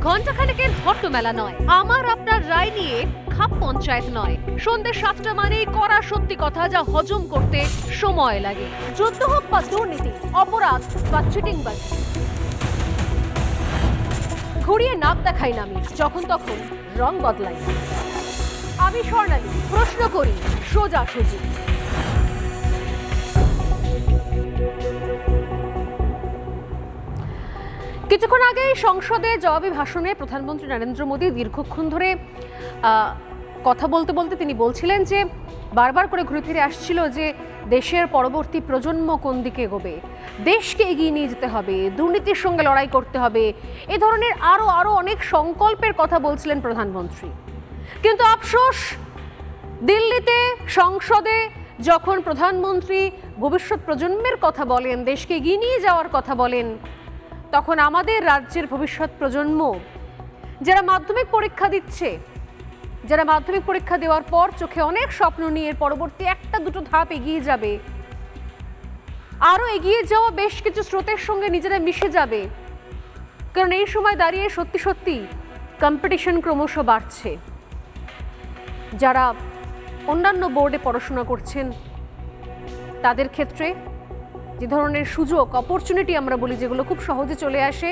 ঘণ্টাখানেকের হট্টমেলা নয়, আমার আপনার রায় নিয়ে খাপ পঞ্চায়েত নয়। সন্ধ্যে 7টা মানেই করা সত্যি কথা, যা হজম করতে সময় লাগে। যুদ্ধ হোক বা দুর্নীতি, অপরাধ বা চিটিংবাজি, ঘুরিয়ে নাক দেখাই না আমি, যখন তখন রং বদলাই। আমি স্বর্ণালী, প্রশ্ন করি সোজাসুজি। কিছুক্ষণ আগে সংসদে জবাবি ভাষণে প্রধানমন্ত্রী নরেন্দ্র মোদী দীর্ঘক্ষণ ধরে কথা বলতে বলতে তিনি বলছিলেন যে বারবার করে ঘুরে ফিরে আসছিল যে দেশের পরবর্তী প্রজন্ম কোন দিকে এগোবে, দেশকে এগিয়ে নিয়ে যেতে হবে, দুর্নীতির সঙ্গে লড়াই করতে হবে, এ ধরনের আরও অনেক সংকল্পের কথা বলছিলেন প্রধানমন্ত্রী। কিন্তু আফসোস, দিল্লিতে সংসদে যখন প্রধানমন্ত্রী ভবিষ্যৎ প্রজন্মের কথা বলেন, দেশকে এগিয়ে নিয়ে যাওয়ার কথা বলেন, তখন আমাদের রাজ্যের ভবিষ্যৎ প্রজন্ম যারা মাধ্যমিক পরীক্ষা দিচ্ছে, যারা মাধ্যমিক পরীক্ষা দেওয়ার পর চোখে অনেক স্বপ্ন নিয়ে পরবর্তী একটা দুটো ধাপ এগিয়ে যাবে, আরও এগিয়ে যাওয়া বেশ কিছু স্রোতের সঙ্গে নিজেরা মিশে যাবে। কারণ এই সময় দাঁড়িয়ে সত্যি সত্যি কম্পিটিশন ক্রমশ বাড়ছে। যারা অন্যান্য বোর্ডে পড়াশোনা করছেন তাদের ক্ষেত্রে যে ধরনের সুযোগ, অপরচুনিটি আমরা বলি, যেগুলো খুব সহজে চলে আসে,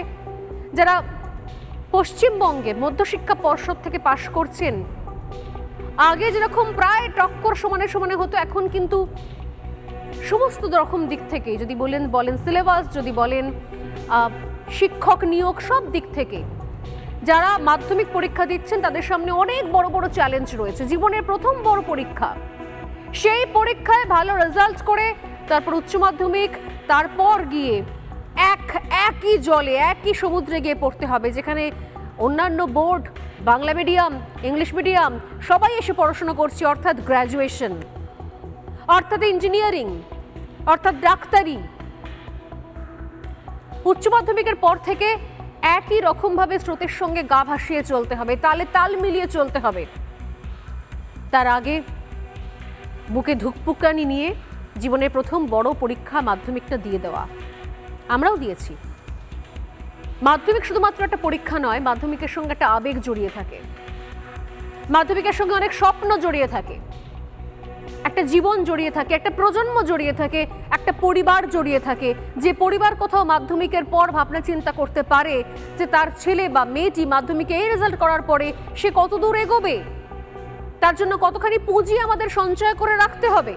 যারা পশ্চিমবঙ্গের মধ্যশিক্ষা পর্ষদ থেকে পাশ করছেন, আগে যেরকম প্রায় টক্কর সমানে সমানে হতো, এখন কিন্তু সমস্ত রকম দিক থেকে, যদি বলেন সিলেবাস, যদি বলেন শিক্ষক নিয়োগ, সব দিক থেকে যারা মাধ্যমিক পরীক্ষা দিচ্ছেন তাদের সামনে অনেক বড় বড় চ্যালেঞ্জ রয়েছে। জীবনের প্রথম বড় পরীক্ষা, সেই পরীক্ষায় ভালো রেজাল্ট করে তারপর উচ্চ মাধ্যমিক, তারপর গিয়ে একই জলে একই সমুদ্রে গিয়ে পড়তে হবে, যেখানে অন্যান্য board, Bangla medium, English medium সবাই এসে পড়াশোনা করছে, অর্থাৎ গ্র্যাজুয়েশন, অর্থাৎ ইঞ্জিনিয়ারিং, অর্থাৎ ডাক্তারি। উচ্চ মাধ্যমিকের পর থেকে একই রকমভাবে স্রোতের সঙ্গে গা ভাসিয়ে চলতে হবে, তালে তাল মিলিয়ে চলতে হবে। তার আগে বুকে ধুকপুকানি নিয়ে জীবনের প্রথম বড় পরীক্ষা মাধ্যমিকটা দিয়ে দেওয়া। আমরাও দিয়েছি। মাধ্যমিক শুধুমাত্র একটা পরীক্ষা নয়, মাধ্যমিকের সঙ্গে একটা আবেগ জড়িয়ে থাকে, মাধ্যমিকের সঙ্গে অনেক স্বপ্ন জড়িয়ে থাকে, একটা জীবন জড়িয়ে থাকে, একটা প্রজন্ম জড়িয়ে থাকে, একটা পরিবার জড়িয়ে থাকে। যে পরিবার কোথাও মাধ্যমিকের পর ভাবনা চিন্তা করতে পারে যে তার ছেলে বা মেয়েটি মাধ্যমিকে এই রেজাল্ট করার পরে সে কত দূর এগোবে, তার জন্য কতখানি পুঁজি আমাদের সঞ্চয় করে রাখতে হবে,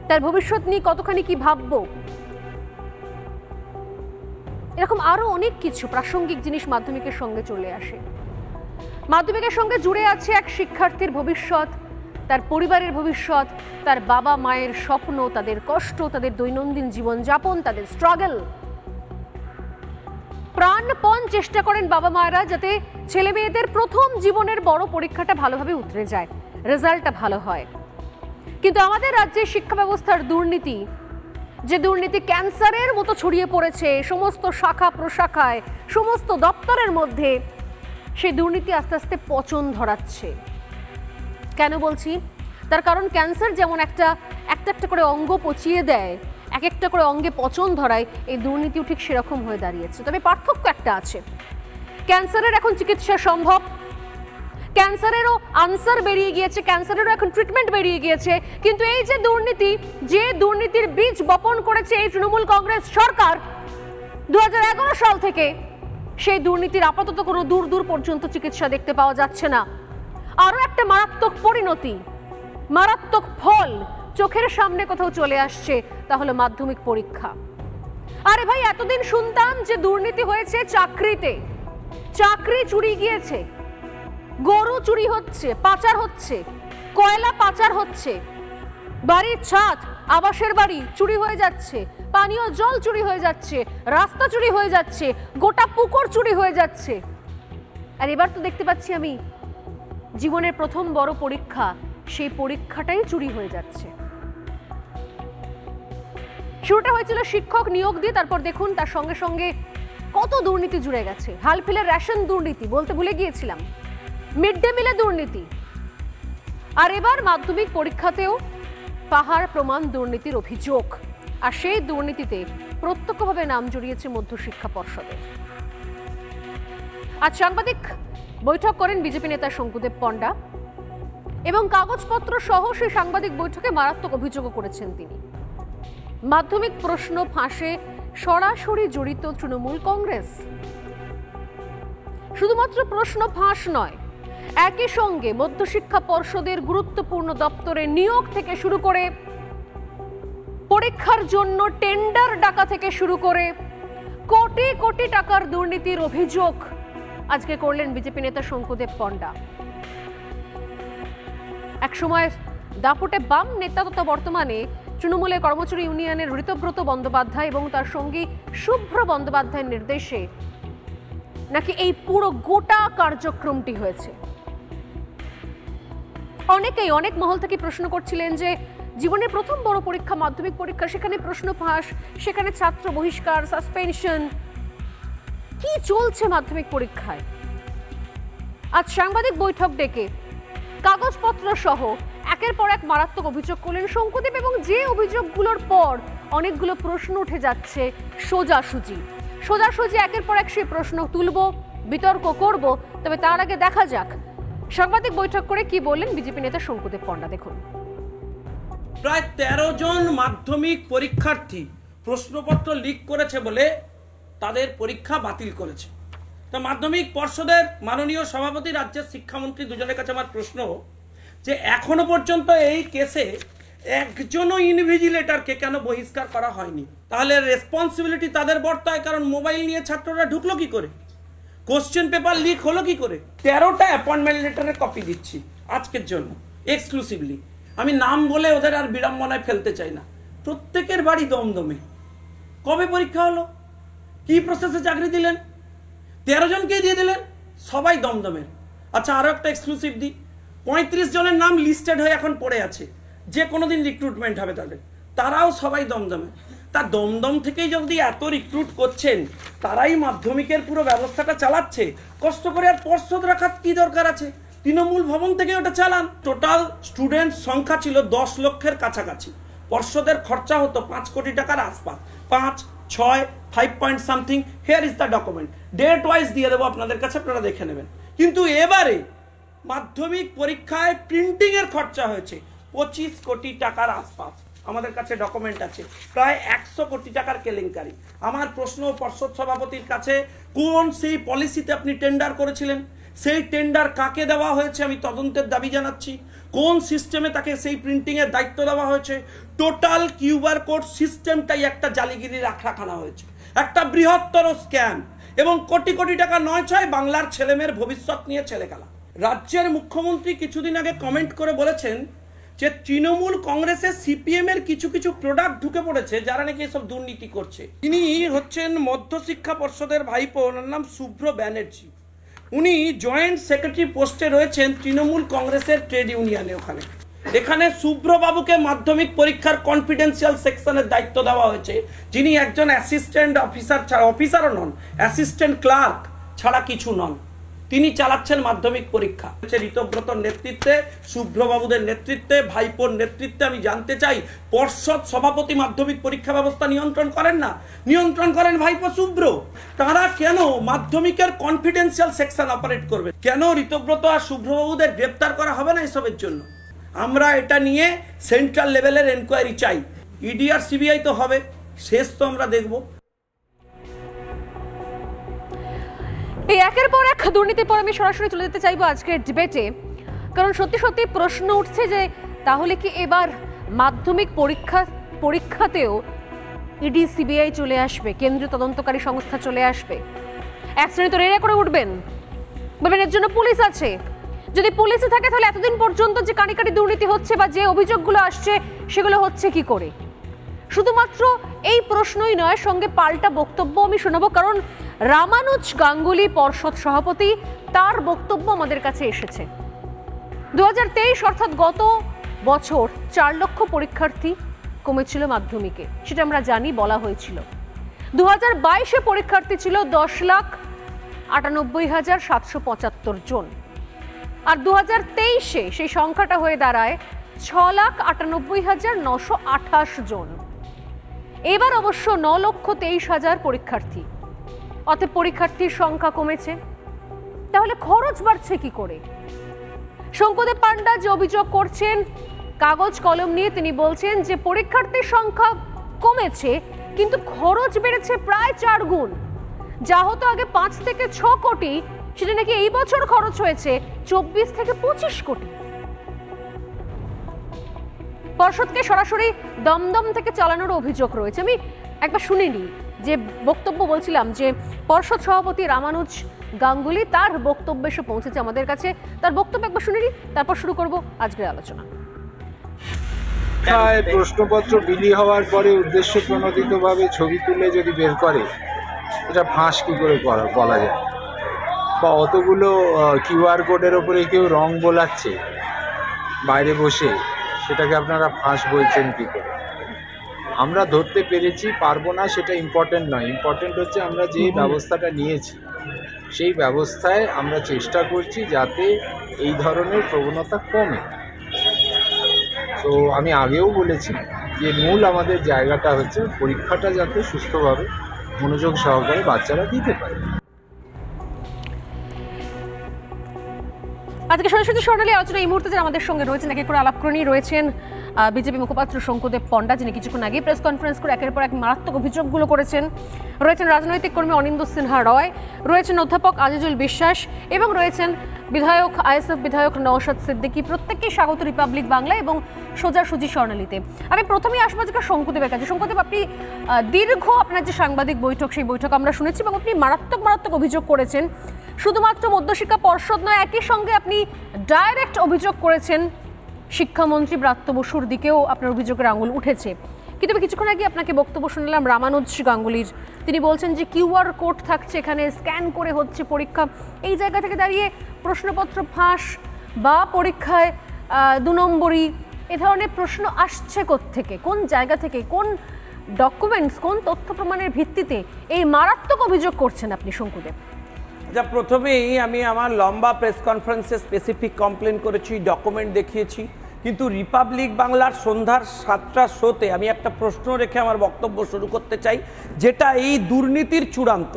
তার ভবিষ্যৎ নিয়ে কতখানি কি ভাববো, এরকম আরো অনেক কিছু প্রাসঙ্গিক জিনিস মাধ্যমিকের সঙ্গে চলে আসে। মাধ্যমিকের সঙ্গে জুড়ে আছে এক শিক্ষার্থীর ভবিষ্যৎ, তার পরিবারের ভবিষ্যৎ, তার বাবা মায়ের স্বপ্ন, তাদের কষ্ট, তাদের দৈনন্দিন জীবনযাপন, তাদের স্ট্রাগল। প্রাণপণ চেষ্টা করেন বাবা মায়েরা যাতে ছেলে মেয়েদের প্রথম জীবনের বড় পরীক্ষাটা ভালোভাবে উতরে যায়, রেজাল্টটা ভালো হয়। কিন্তু আমাদের রাজ্যের শিক্ষা ব্যবস্থার দুর্নীতি, যে দুর্নীতি ক্যান্সারের মতো ছড়িয়ে পড়েছে সমস্ত শাখা প্রশাখায়, সমস্ত দপ্তরের মধ্যে, সেই দুর্নীতি আস্তে আস্তে পচন ধরাচ্ছে। কেন বলছি? তার কারণ ক্যান্সার যেমন একটা করে অঙ্গ পচিয়ে দেয়, এক একটা করে অঙ্গে পচন ধরায়, এই দুর্নীতিও ঠিক সেরকম হয়ে দাঁড়িয়েছে। তবে পার্থক্য একটা আছে, ক্যান্সারের এখন চিকিৎসা সম্ভব, ক্যান্সারেরও আনসার বেরিয়ে গিয়েছে, ক্যান্সারেরও এখন ট্রিটমেন্ট বেরিয়ে গিয়েছে। কিন্তু এই যে দুর্নীতি, যে দুর্নীতির বীজ বপন করেছে এই তৃণমূল কংগ্রেস সরকার 2011 সাল থেকে, সেই দুর্নীতির আপাতত কোনো দূর পর্যন্ত চিকিৎসা দেখতে পাওয়া যাচ্ছে না। আরও একটা মারাত্মক পরিণতি, মারাত্মক ফল চোখের সামনে কোথাও চলে আসছে, তা হলো মাধ্যমিক পরীক্ষা। আরে ভাই, এতদিন শুনতাম যে দুর্নীতি হয়েছে চাকরিতে, চাকরি চুরি গিয়েছে, গরু চুরি হচ্ছে, পাচার হচ্ছে, কয়লা পাচার হচ্ছে, বাড়ির ছাদ, আবাসের বাড়ি চুরি হয়ে যাচ্ছে, পানীয় জল চুরি হয়ে যাচ্ছে, রাস্তা চুরি হয়ে যাচ্ছে, গোটা পুকুর চুরি হয়ে যাচ্ছে। আর এবার তো দেখতে পাচ্ছি আমি জীবনের প্রথম বড় পরীক্ষা, সেই পরীক্ষাটাই চুরি হয়ে যাচ্ছে। শুরুটা হয়েছিল শিক্ষক নিয়োগ দিয়ে, তারপর দেখুন তার সঙ্গে সঙ্গে কত দুর্নীতি জুড়ে গেছে। হালফিলের রেশন দুর্নীতি বলতে ভুলে গিয়েছিলাম, মিড ডে মিলে দুর্নীতি, আর এবার মাধ্যমিক পরীক্ষাতেও পাহাড় প্রমাণ দুর্নীতির অভিযোগ। আর সেই দুর্নীতিতে প্রত্যক্ষভাবে নাম জড়িয়েছে মধ্যশিক্ষা পর্ষদের। আজ সাংবাদিক বৈঠক করেন বিজেপি নেতা শঙ্কুদেব পণ্ডা এবং কাগজপত্র সহ সেই সাংবাদিক বৈঠকে মারাত্মক অভিযোগও করেছেন তিনি। মাধ্যমিক প্রশ্ন ফাঁসে সরাসরি জড়িত তৃণমূল কংগ্রেস। শুধুমাত্র প্রশ্ন ফাঁস নয়, একই সঙ্গে মধ্যশিক্ষা পর্ষদের গুরুত্বপূর্ণ দপ্তরে নিয়োগ থেকে শুরু করে পরীক্ষার জন্য টেন্ডার ডাকা থেকে শুরু করে কোটি কোটি টাকার দুর্নীতির অভিযোগ আজকে করলেন বিজেপি নেতা শঙ্কুদেব পণ্ডা। একসময় দাপুটে বাম নেতা তথা বর্তমানে তৃণমূলের কর্মচারী ইউনিয়নের ঋতব্রত বন্দ্যোপাধ্যায় এবং তার সঙ্গী শুভ্র বন্দ্যোপাধ্যায়ের নির্দেশে নাকি এই পুরো গোটা কার্যক্রমটি হয়েছে। অনেক মহল থেকে প্রশ্ন করছিলেন যে জীবনের প্রথম বড় পরীক্ষা মাধ্যমিক পরীক্ষা, সেখানে প্রশ্ন ফাঁস, সেখানে ছাত্র বহিষ্কার, সাসপেনশন, কি চলছে মাধ্যমিক পরীক্ষায়? আজ সাংবাদিক বৈঠক ডেকে কাগজপত্র সহ একের পর এক মারাত্মক অভিযোগ করলেন শঙ্কুদেব এবং যে অভিযোগগুলোর পর অনেকগুলো প্রশ্ন উঠে যাচ্ছে সোজাসুজি একের পর এক সেই প্রশ্ন তুলব, বিতর্ক করব। তবে তার আগে দেখা যাক সাংবাদিক বৈঠক করে কি বললেন বিজেপি নেতা শঙ্কুদেব পণ্ডা। দেখুন, প্রায় 13 জন মাধ্যমিক পরীক্ষার্থী প্রশ্নপত্র লিক করেছে বলে তাদের পরীক্ষা বাতিল করেছে। তো মাধ্যমিক পর্ষদের মাননীয় সভাপতি, রাজ্যের শিক্ষামন্ত্রী, দুজনের কাছে আমার প্রশ্ন যে এখনো পর্যন্ত এই কেসে একজনও ইনভিজিলেটরকে কেন বহিষ্কার করা হয়নি? তাহলে রেসপন্সিবিলিটি তাদের বর্তায়, কারণ মোবাইল নিয়ে ছাত্ররা ঢুকলো কি করে, কোশ্চেন পেপার লিক হলো কি করে? 13টা অ্যাপয়েন্টমেন্ট লেটারের কপি দিচ্ছি আজকের জন্য এক্সক্লুসিভলি। আমি নাম বলে ওদের আর বিড়ম্বনায় ফেলতে চাই না। প্রত্যেকের বাড়ি দমদমে। কবে পরীক্ষা হলো, কি প্রসেসে চাকরি দিলেন, 13 জনকেই দিয়ে দিলেন, সবাই দমদমের। আচ্ছা, আরো একটা এক্সক্লুসিভ দিই, 35 জনের নাম লিস্টেড হয়ে এখন পড়ে আছে, যে কোনোদিন রিক্রুটমেন্ট হবে তাদের, তারাও সবাই দমদমে। তা দমদম থেকেই যদি এত রিক্রুট করছেন, তারাই মাধ্যমিকের পুরো ব্যবস্থাটা চালাচ্ছে, কষ্ট করে আর পর্ষদ রাখার কি দরকার আছে? তৃণমূল ভবন থেকে ওটা চালান। টোটাল স্টুডেন্ট সংখ্যা ছিল 10 লক্ষের কাছাকাছি। পর্ষদের খরচা হতো 5 কোটি টাকার আশপাশ, 5, 6, 5 point something. Here is the document, date wise দিয়ে দেবো আপনাদের কাছে, আপনারা দেখে নেবেন। কিন্তু এবারে মাধ্যমিক পরীক্ষায় প্রিন্টিং এর খরচা হয়েছে 25 কোটি টাকার আশপাশ। আমাদের কাছে ডকুমেন্ট আছে, প্রায় 100 কোটি টাকার কেলেঙ্কারি। আমার প্রশ্ন পর্ষদ সভাপতির কাছে, কোন সেই পলিসিতে আপনি টেন্ডার করেছিলেন? সেই টেন্ডার কাকে দেওয়া হয়েছে? আমি তদন্তের দাবি জানাচ্ছি। কোন সিস্টেমে তাকে সেই প্রিন্টিং এর দায়িত্ব দেওয়া হয়েছে? টোটাল কিউআর কোড সিস্টেমটাই একটা জালিগিরির আখড়াখানা হয়েছে, একটা বৃহত্তর স্ক্যাম, এবং কোটি কোটি টাকা নয় ছয় বাংলার ছেলেমেয়ের ভবিষ্যৎ নিয়ে ছেলেখেলা। রাজ্যের মুখ্যমন্ত্রী কিছুদিন আগে কমেন্ট করে বলেছেন যে তৃণমূল কংগ্রেসের সিপিএম এর কিছু কিছু প্রোডাক্ট ঢুকে পড়েছে যারা নাকি এসব দুর্নীতি করছে। তিনি হচ্ছেন মধ্যশিক্ষা পর্ষদের ভাইপো, ওনার নাম শুভ্র ব্যানার্জি। উনি জয়েন্ট সেক্রেটারি পোস্টে রয়েছেন তৃণমূল কংগ্রেসের ট্রেড ইউনিয়নে। এখানে শুভ্রবাবুকে মাধ্যমিক পরীক্ষার কনফিডেন্সিয়াল সেকশনের দায়িত্ব দেওয়া হয়েছে, যিনি একজন অ্যাসিস্ট্যান্ট অফিসার ছাড়া, অফিসারও নন, অ্যাসিস্ট্যান্ট ক্লার্ক ছাড়া কিছু নন। তিনি চালাচ্ছেন মাধ্যমিক পরীক্ষা। ঋতব্রতর নেতৃত্বে, শুভ্রবাবুদের নেতৃত্বে, ভাইপোর নেতৃত্বে। আমি জানতে চাই, পর্ষদ সভাপতি মাধ্যমিক পরীক্ষা ব্যবস্থা নিয়ন্ত্রণ করেন না, নিয়ন্ত্রণ করেন ভাইপো শুভ্র। তারা কেন মাধ্যমিকের কনফিডেন্সিয়াল সেকশন অপারেট করবে? কেন ঋতব্রত আর শুভ্রবাবুদের গ্রেপ্তার করা হবে না এসবের জন্য? আমরা এটা নিয়ে সেন্ট্রাল লেভেলের এনকোয়ারি চাই। ইডি আর সিবিআই তো হবে, শেষ তো আমরা দেখব। এই একের পর এক দুর্নীতির পর আমি সরাসরি চলে যেতে চাইবো আজকের ডিবেটে, কারণ সত্যি সত্যি প্রশ্ন উঠছে যে তাহলে কি এবার মাধ্যমিক পরীক্ষাতেও ইডি সিবিআই চলে আসবে, কেন্দ্রীয় তদন্তকারী সংস্থা চলে আসবে? এক শ্রেণী তো রেড়ে করে উঠবেন, বলবেন এর জন্য পুলিশ আছে। যদি পুলিশে থাকে তাহলে এতদিন পর্যন্ত যে কারিগরি দুর্নীতি হচ্ছে বা যে অভিযোগগুলো আসছে সেগুলো হচ্ছে কি করে? শুধুমাত্র এই প্রশ্নই নয়, সঙ্গে পাল্টা বক্তব্য আমি শোনাবো, কারণ রামানুজ গাঙ্গুলি পর্ষদ সভাপতি, তার বক্তব্য আমাদের কাছে এসেছে। 2023 অর্থাৎ গত বছর 4 লক্ষ পরীক্ষার্থী কমেছিল মাধ্যমিকে, সেটা আমরা জানি, বলা হয়েছিল। 2022-এ পরীক্ষার্থী ছিল 10,98,775 জন, আর 2023-এ সেই সংখ্যাটা হয়ে দাঁড়ায় 6,98,928 জন। এবার অবশ্য 9,23,000 পরীক্ষার্থী, অতএব পরীক্ষার্থীর সংখ্যা কমেছে। তাহলে খরচ বাড়ছে কি করে? শঙ্করদেব পান্ডা যে অভিযোগ করছেন কাগজ কলম নিয়ে, তিনি বলছেন যে পরীক্ষার্থীর সংখ্যা কমেছে কিন্তু খরচ বেড়েছে প্রায় 4 গুণ। যা হতো আগে 5 থেকে 6 কোটি, সেটা নাকি এই বছর খরচ হয়েছে 24 থেকে 25 কোটি। পর্ষদকে সরাসরি দমদম থেকে চালানোর অভিযোগ রয়েছে। আমি একবার শুনিনি যে বক্তব্য বলছিলাম যে পর্ষদ সভাপতি রামানুজ গাঙ্গুলি, তার বক্তব্য এসে পৌঁছেছে আমাদের কাছে। তার বক্তব্য একবার শুনিনি, তারপর শুরু করব আজকের আলোচনা। প্রশ্নপত্র বিলি হওয়ার পরে উদ্দেশ্য প্রণোদিতভাবে ছবি তুলে যদি বের করে, এটা ফাঁস কি করে বলা যায়? বা অতগুলো কিউআর কোডের ওপরে কেউ রং বোলাচ্ছে বাইরে বসে, সেটাকে আপনারা ফাঁস বলছেন কি করে? আমরা ধরতে পেরেছি পারবো না সেটা ইম্পর্টেন্ট নয়, ইম্পর্টেন্ট হচ্ছে আমরা যে ব্যবস্থাটা নিয়েছি সেই ব্যবস্থায় আমরা চেষ্টা করছি যাতে এই ধরনের প্রবণতা কমে। তো আমি আগেও বলেছি যে মূল আমাদের জায়গাটা হচ্ছে পরীক্ষাটা যাতে সুস্থভাবে মনোযোগ সহকারে বাচ্চারা দিতে পারে। আজকে সরাসরি স্বর্ণালী আলোচনা এই মুহূর্তে যারা আমাদের সঙ্গে রয়েছেন, একে করে আলাপ করে নিয়ে রয়েছেন বিজেপি মুখপাত্র শঙ্করদেব পান্ডা, যিনি কিছুক্ষণ আগে প্রেস কনফারেন্স করে একের পর এক মারাত্মক অভিযোগগুলো করেছেন। রয়েছেন রাজনৈতিক কর্মী অনিন্দ্য সিনহা রয়, রয়েছেন অধ্যাপক আজিজুল বিশ্বাস এবং রয়েছেন বিধায়ক আইএসএফ বিধায়ক নওশাদ সিদ্দিকী। প্রত্যেককেই স্বাগত রিপাবলিক বাংলা এবং সোজাসুজি স্বর্ণালীতে। আমি প্রথমেই আসবো আজকে শঙ্করদেবের কাছে। শঙ্করদেব, আপনি দীর্ঘ আপনার যে সাংবাদিক বৈঠক, সেই বৈঠক আমরা শুনেছি এবং আপনি মারাত্মক অভিযোগ করেছেন। শুধুমাত্র মধ্যশিক্ষা পর্ষদ নয়, একই সঙ্গে আপনি ডাইরেক্ট অভিযোগ করেছেন শিক্ষামন্ত্রী ব্রাত্য বসুর দিকেও আপনার অভিযোগের আঙুল উঠেছে। কিন্তু কিছুক্ষণ আগে আপনাকে বক্তব্য শুনলাম রামানুজ গাঙ্গুলির। তিনি বলছেন যে কিউআর কোড থাকছে, এখানে স্ক্যান করে হচ্ছে পরীক্ষা। এই জায়গা থেকে দাঁড়িয়ে প্রশ্নপত্র ফাঁস বা পরীক্ষায় 2 নম্বরই, এ ধরনের প্রশ্ন আসছে কোত্থেকে, কোন জায়গা থেকে, কোন ডকুমেন্টস, কোন তথ্য প্রমাণের ভিত্তিতে এই মারাত্মক অভিযোগ করছেন আপনি শঙ্কুদেব? যা প্রথমেই আমি আমার লম্বা প্রেস কনফারেন্সে স্পেসিফিক কমপ্লেন করেছি, ডকুমেন্ট দেখিয়েছি, কিন্তু রিপাবলিক বাংলার সন্ধ্যার 7টার শোতে আমি একটা প্রশ্ন রেখে আমার বক্তব্য শুরু করতে চাই, যেটা এই দুর্নীতির চূড়ান্ত।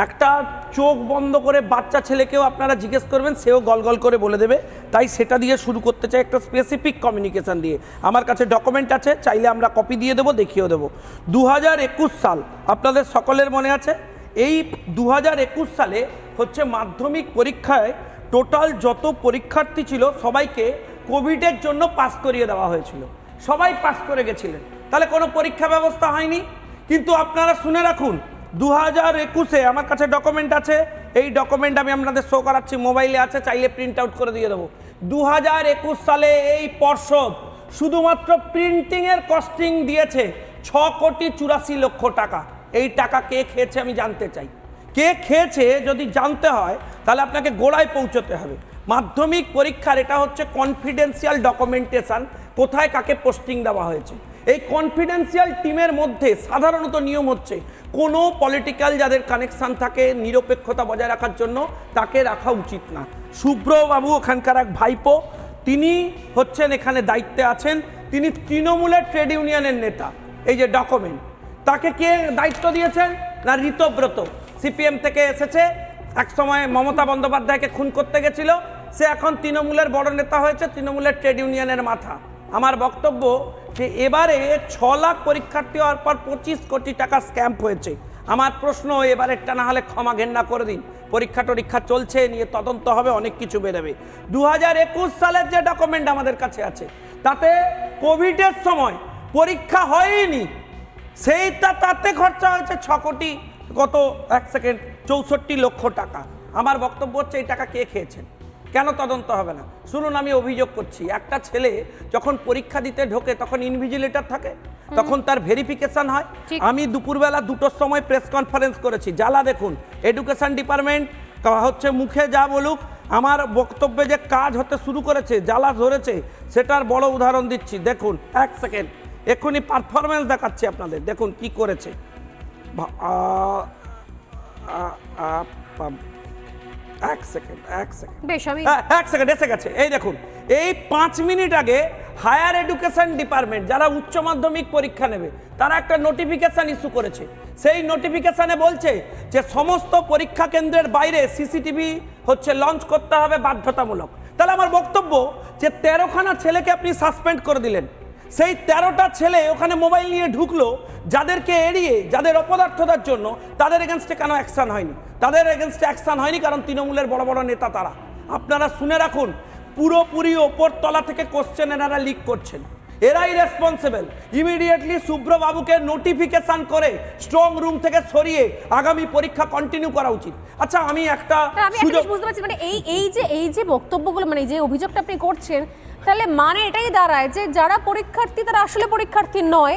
একটা চোখ বন্ধ করে বাচ্চা ছেলেকেও আপনারা জিজ্ঞেস করবেন, সেও গল করে বলে দেবে। তাই সেটা দিয়ে শুরু করতে চাই, একটা স্পেসিফিক কমিউনিকেশন দিয়ে। আমার কাছে ডকুমেন্ট আছে, চাইলে আমরা কপি দিয়ে দেবো, দেখিয়েও দেবো। 2021 সাল আপনাদের সকলের মনে আছে। এই 2021 সালে হচ্ছে মাধ্যমিক পরীক্ষায় টোটাল যত পরীক্ষার্থী ছিল সবাইকে কোভিডের জন্য পাস করিয়ে দেওয়া হয়েছিল, সবাই পাস করে গেছিলেন। তাহলে কোনো পরীক্ষা ব্যবস্থা হয়নি। কিন্তু আপনারা শুনে রাখুন, 2021-এ আমার কাছে ডকুমেন্ট আছে, এই ডকুমেন্ট আমি আপনাদের শো করাচ্ছি, মোবাইলে আছে, চাইলে প্রিন্ট আউট করে দিয়ে দেবো। 2021 সালে এই পর্ষদ শুধুমাত্র প্রিন্টিংয়ের কস্টিং দিয়েছে 6,84,00,000 টাকা। এই টাকা কে খেয়েছে আমি জানতে চাই। কে খেয়েছে যদি জানতে হয় তাহলে আপনাকে গোড়ায় পৌঁছতে হবে। মাধ্যমিক পরীক্ষার এটা হচ্ছে কনফিডেন্সিয়াল ডকুমেন্টেশন, কোথায় কাকে পোস্টিং দেওয়া হয়েছে। এই কনফিডেন্সিয়াল টিমের মধ্যে সাধারণত নিয়ম হচ্ছে কোনো পলিটিক্যাল যাদের কানেকশান থাকে, নিরপেক্ষতা বজায় রাখার জন্য তাকে রাখা উচিত না। শুভ্রবাবু ওখানকার এক ভাইপো, তিনি হচ্ছেন এখানে দায়িত্বে আছেন, তিনি তৃণমূলের ট্রেড ইউনিয়নের নেতা। এই যে ডকুমেন্ট, তাকে কে দায়িত্ব দিয়েছেন না ঋতব্রত, সিপিএম থেকে এসেছে, এক সময় মমতা বন্দ্যোপাধ্যায়কে খুন করতে গেছিল, সে এখন তৃণমূলের বড় নেতা হয়েছে, তৃণমূলের ট্রেড ইউনিয়নের মাথা। আমার বক্তব্য যে এবারে 6 লাখ পরীক্ষার্থী হওয়ার পর 25 কোটি টাকা স্ক্যাম্প হয়েছে। আমার প্রশ্ন, এবারেরটা না হলে ক্ষমা ঘেন্না করে দিন, পরীক্ষা চলছে, নিয়ে তদন্ত হবে, অনেক কিছু বেরোবে। 2021 সালের যে ডকুমেন্ট আমাদের কাছে আছে তাতে কোভিডের সময় পরীক্ষা হয়নি, তাতে খরচা হয়েছে 6 কোটি কত 64 লক্ষ টাকা। আমার বক্তব্য হচ্ছে এই টাকা কে খেয়েছেন, কেন তদন্ত হবে না? শুনুন, আমি অভিযোগ করছি, একটা ছেলে যখন পরীক্ষা দিতে ঢোকে তখন ইনভিজিলেটর থাকে, তখন তার ভেরিফিকেশন হয়। আমি দুপুরবেলা 2টোর সময় প্রেস কনফারেন্স করেছি, জ্বালা দেখুন। এডুকেশন ডিপার্টমেন্ট হচ্ছে মুখে যা বলুক, আমার বক্তব্যে যে কাজ হতে শুরু করেছে, জ্বালা ধরেছে, সেটার বড় উদাহরণ দিচ্ছি। দেখুন, 1 সেকেন্ড, এক্ষুনি পারফরমেন্স দেখাচ্ছি আপনাদের, দেখুন কি করেছে। এক সেকেন্ড এসে গেছে। এই দেখুন, এই 5 মিনিট আগে হায়ার এডুকেশন ডিপার্টমেন্ট যারা উচ্চ মাধ্যমিক পরীক্ষা নেবে তারা একটা নোটিফিকেশন ইস্যু করেছে। সেই নোটিফিকেশনে বলছে যে সমস্ত পরীক্ষা কেন্দ্রের বাইরে সিসিটিভি হচ্ছে লঞ্চ করতে হবে বাধ্যতামূলক। তাহলে আমার বক্তব্য যে 13খানা ছেলেকে আপনি সাসপেন্ড করে দিলেন, সেই 13টা ছেলে ওখানে মোবাইল নিয়ে ঢুকলো, যাদেরকে এড়িয়ে যাদের অপদার্থতার জন্য তাদের এগেনস্টে কেন অ্যাকশন হয়নি? তাদের এগেনস্টে অ্যাকশন হয়নি কারণ তৃণমূলের বড় বড় নেতা তারা। আপনারা শুনে রাখুন, পুরোপুরি ওপর তলা থেকে কোশ্চেন এনারা লিক করছেন, এরাই রেসপন্সিবল। ইমিডিয়েটলি শুভ্রবাবুকে নোটিফিকেশন করে স্ট্রং রুম থেকে সরিয়ে আগামী পরীক্ষা কন্টিনিউ করা উচিত। আচ্ছা আমি একটা বুঝতে পারছি, মানে এই যে বক্তব্যগুলো, মানে যে অভিযোগটা আপনি করছেন, তাহলে মানে এটাই দাঁড়ায় যে যারা পরীক্ষার্থী তারা আসলে পরীক্ষার্থী নয়,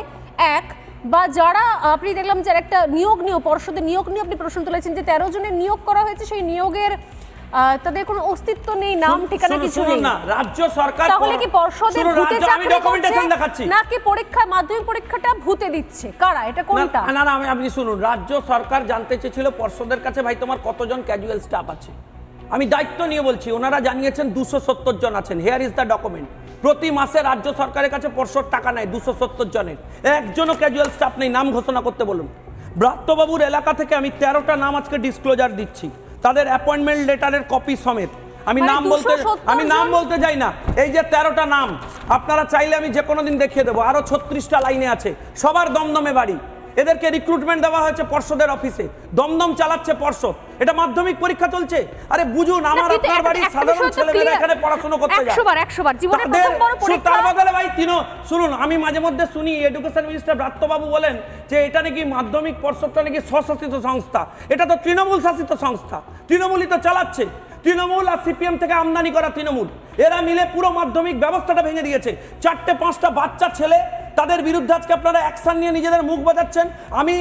এক, বা যারা আপনি দেখলাম যে একটা নিয়োগ পর্ষদের নিয়োগ নিয়ে আপনি প্রশ্ন তুলেছেন যে 13 জনের নিয়োগ করা হয়েছে, সেই নিয়োগের তাদের কোনো অস্তিত্ব নেই, নাম ঠিকানা কিছু নেই। না, রাজ্য সরকার তাহলে কি পর্ষদে ভূতে চাকরি করছে নাকি পরীক্ষা মাধ্যমিক পরীক্ষাটা ভূতে দিচ্ছে? কারা এটা, কোনটা? না না, আপনি শুনুন, রাজ্য সরকার জানতে চেয়েছিল পর্ষদের কাছে, ভাই তোমার কতজন ক্যাজুয়াল স্টাফ আছে? আমি দায়িত্ব নিয়ে বলছি, ওনারা জানিয়েছেন 270 জন আছেন। Hair is the document. প্রতি মাসে রাজ্য সরকারের কাছে পর্ষদ টাকা নেয় 270 জনের, একজনও ক্যাজুয়াল স্টাফ নেই। নাম ঘোষণা করতে বলুন। ব্রাত্যবাবুর এলাকা থেকে আমি 13টা নাম আজকে ডিসক্লোজার দিচ্ছি, তাদের অ্যাপয়েন্টমেন্ট লেটারের কপি সমেত। আমি নাম বলতে যাই না, এই যে 13টা নাম আপনারা চাইলে আমি যে কোনো দিন দেখিয়ে দেবো। আরো 36টা লাইনে আছে, সবার দমদমে বাড়ি। এদেরকে রিক্রুটমেন্ট দেওয়া হয়েছে পর্ষদের অফিসে, দমদম চালাচ্ছে পর্ষদ। এটা মাধ্যমিক পরীক্ষা চলছে। আরে বুঝুন, আমার আপনার বাড়ির সাধারণ ছেলেমেয়েরা এখানে পড়াশোনা করতে যায়। 100 বার জীবনের প্রথম বড় পরীক্ষা। তার বদলে ভাই শুনুন, আমি মাঝে মধ্যে শুনি এডুকেশন মিনিস্টার ব্রাত্যবাবু বলেন যে এটা নাকি মাধ্যমিক পর্ষদটা নাকি স্বশাসিত সংস্থা। এটা তো তৃণমূল শাসিত সংস্থা, তৃণমূলই তো চালাচ্ছে। তৃণমূল আর সিপিএম থেকে আমদানি করা তৃণমূল, এরা মিলে পুরো মাধ্যমিক ব্যবস্থাটা ভেঙে দিয়েছে। 4-5টা বাচ্চা ছেলে, তাদের বিরুদ্ধে আজকে আপনারা অ্যাকশন নিয়ে নিজেদের মুখ বাজাচ্ছেন। আমি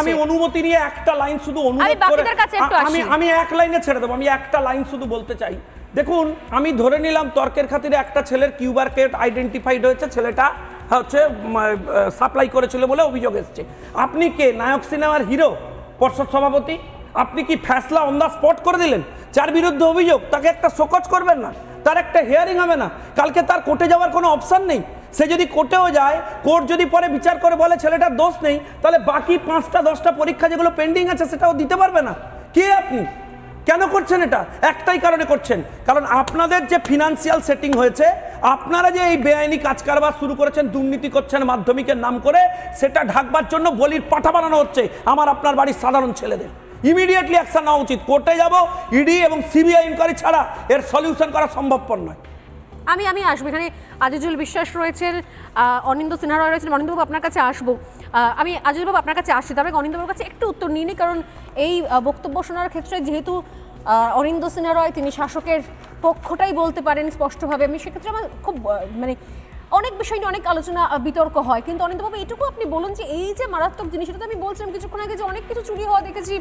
আমি অনুমতি নিয়ে একটা লাইন শুধু আমি এক লাইনে ছেড়ে দেবো। আমি একটা লাইন শুধু বলতে চাই, দেখুন আমি ধরে নিলাম তর্কের খাতিরে একটা ছেলের কিউআর কোড আইডেন্টিফাইড হয়েছে, ছেলেটা হচ্ছে সাপ্লাই করেছিল বলে অভিযোগ এসছে। আপনি কে? নায়ক সিনেমার হিরো, পর্ষদ সভাপতি? আপনি কি ফ্যাসলা অন দ্য স্পট করে দিলেন? যার বিরুদ্ধে অভিযোগ তাকে একটা শোকজ করবেন না? তার একটা হিয়ারিং হবে না? কালকে তার কোর্টে যাওয়ার কোনো অপশন নেই। সে যদি কোর্টেও যায়, কোর্ট যদি পরে বিচার করে বলে ছেলেটার দোষ নেই, তাহলে বাকি 5টা-10টা পরীক্ষা যেগুলো পেন্ডিং আছে সেটাও দিতে পারবে না। কে আপনি? কেন করছেন এটা? একটাই কারণে করছেন, কারণ আপনাদের যে ফিনান্সিয়াল সেটিং হয়েছে, আপনারা যে এই বেআইনি কাজ কারবার শুরু করেছেন, দুর্নীতি করছেন মাধ্যমিকের নাম করে, সেটা ঢাকবার জন্য বলির পাঠা বানানো হচ্ছে আমার আপনার বাড়ির সাধারণ ছেলেদের। ইমিডিয়েটলি অ্যাকশন নেওয়া উচিত। কোর্টে যাব, ইডি এবং সিবিআই ইনকোয়ারি ছাড়া এর সলিউশন করা সম্ভবপর নয়। আমি আসবো, এখানে আজিজুল বিশ্বাস রয়েছেন, অনিন্দ্য সিনহা রয় রয়েছেন। অনিন্দ্যবাবু আপনার কাছে আসবো। আমি আজিজুলবাবু আপনার কাছে আসছি, তবে অনিন্দ্যবাবুর কাছে একটু উত্তর নিই, কারণ এই বক্তব্য শোনার ক্ষেত্রে যেহেতু অনিন্দ্য সিনহা রয় তিনি শাসকের পক্ষটাই বলতে পারেন স্পষ্টভাবে, আমি সেক্ষেত্রে আমার খুব মানে অনেক বিষয় নিয়ে অনেক আলোচনা বিতর্ক হয়। কিন্তু অনিন্দ্যবাবু এটুকু আপনি বলুন যে এই যে মারাত্মক জিনিস, এটা তো আমি বলছিলাম কিছুক্ষণ আগে যে অনেক কিছু চুরি হওয়া দেখেছি,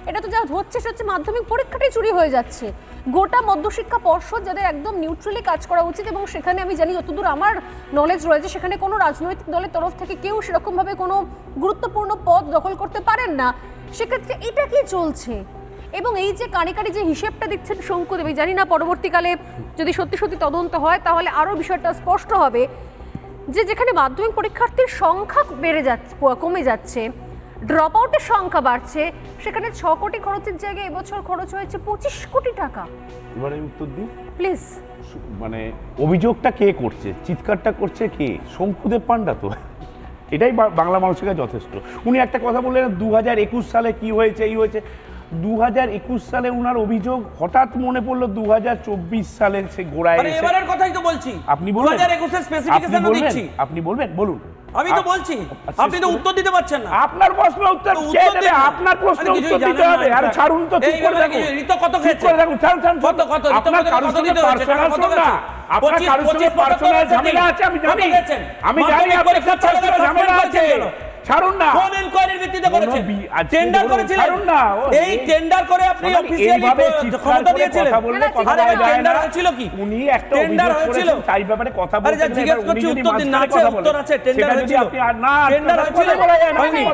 এটা তো যা হচ্ছে সেটা হচ্ছে মাধ্যমিক পরীক্ষাটাই চুরি হয়ে যাচ্ছে। গোটা মধ্যশিক্ষা পর্ষদ যাদের একদম নিউট্রালি কাজ করা উচিত, এবং সেখানে আমি জানি যতদূর আমার নলেজ রয়েছে সেখানে কোনো রাজনৈতিক দলের তরফ থেকে কেউ সেরকমভাবে কোনো গুরুত্বপূর্ণ পদ দখল করতে পারেন না, সেক্ষেত্রে এটা কি চলছে? এবং এই যে কানে যে হিসেবটা দিচ্ছেন শঙ্কুদেবী, জানি না পরবর্তীকালে যদি সত্যি সত্যি তদন্ত হয় তাহলে আরও বিষয়টা স্পষ্ট হবে যে যেখানে মাধ্যমিক পরীক্ষার্থীর সংখ্যা কমে যাচ্ছে, ড্রপ আউটের সংখ্যা বাড়ছে, সেখানে 6 কোটি খরচের জায়গায় এবছর খরচ হয়েছে 25 কোটি টাকা। এবারে উত্তর দিই প্লিজ। মানে অভিযোগটা কে করছে, চিৎকারটা করছে কে? শঙ্কুদেব পান্ডা তো। এটাই বাংলা মানুষের কাছে যথেষ্ট। উনি একটা কথা বললেন 2021 সালে কি হয়েছে, এই হয়েছে। 2021 সালে উনার অভিযোগ, হঠাৎ মনে পড়লো 2024 সালে সে গোড়ায় এসে। এবারের কথাই তো বলছি। আপনি বলুন 2021 এর স্পেসিফিকেশনও দিচ্ছি। আপনি বলবেন, বলুন। আমি তো বলছি, আপনি তো উত্তর দিতে পারছেন না। আপনার প্রশ্ন উত্তর কে দেবে? আপনার প্রশ্ন উত্তর দিতে হবে। আর ছাড়ুন তো, চুপ করে থাকুন। ঋতু কত খেয়েছে? ছাড়ুন কত আপনার কারোর সঙ্গে পার্সোনাল না, আপনার কারোর সঙ্গে পার্সোনাল ঝামেলা আছে, আমি জানি। আমি জানি আপনার পার্সোনাল ঝামেলা আছে। ছাড়ুন না। কোন ইনকোয়ারির ভিত্তিতে করেছেন? আজকে টেন্ডার বলুন, করেছিলেন? ছাড়ুন না। এই টেন্ডার করে আপনি অফিসিয়ালি ক্ষমতা দিয়েছিলেন? কথা বললে কথা আরে বলা যায় না। টেন্ডার হয়েছিল কি? উনি একটা টেন্ডার অভিযোগ হয়েছিল? করেছেন, তাই ব্যাপারে কথা আরে যা বলতে জিজ্ঞেস করছি উত্তর দিন, না আছে উত্তর আছে, টেন্ডার হয়েছিল? টেন্ডার হয়েছিল? হয়নি?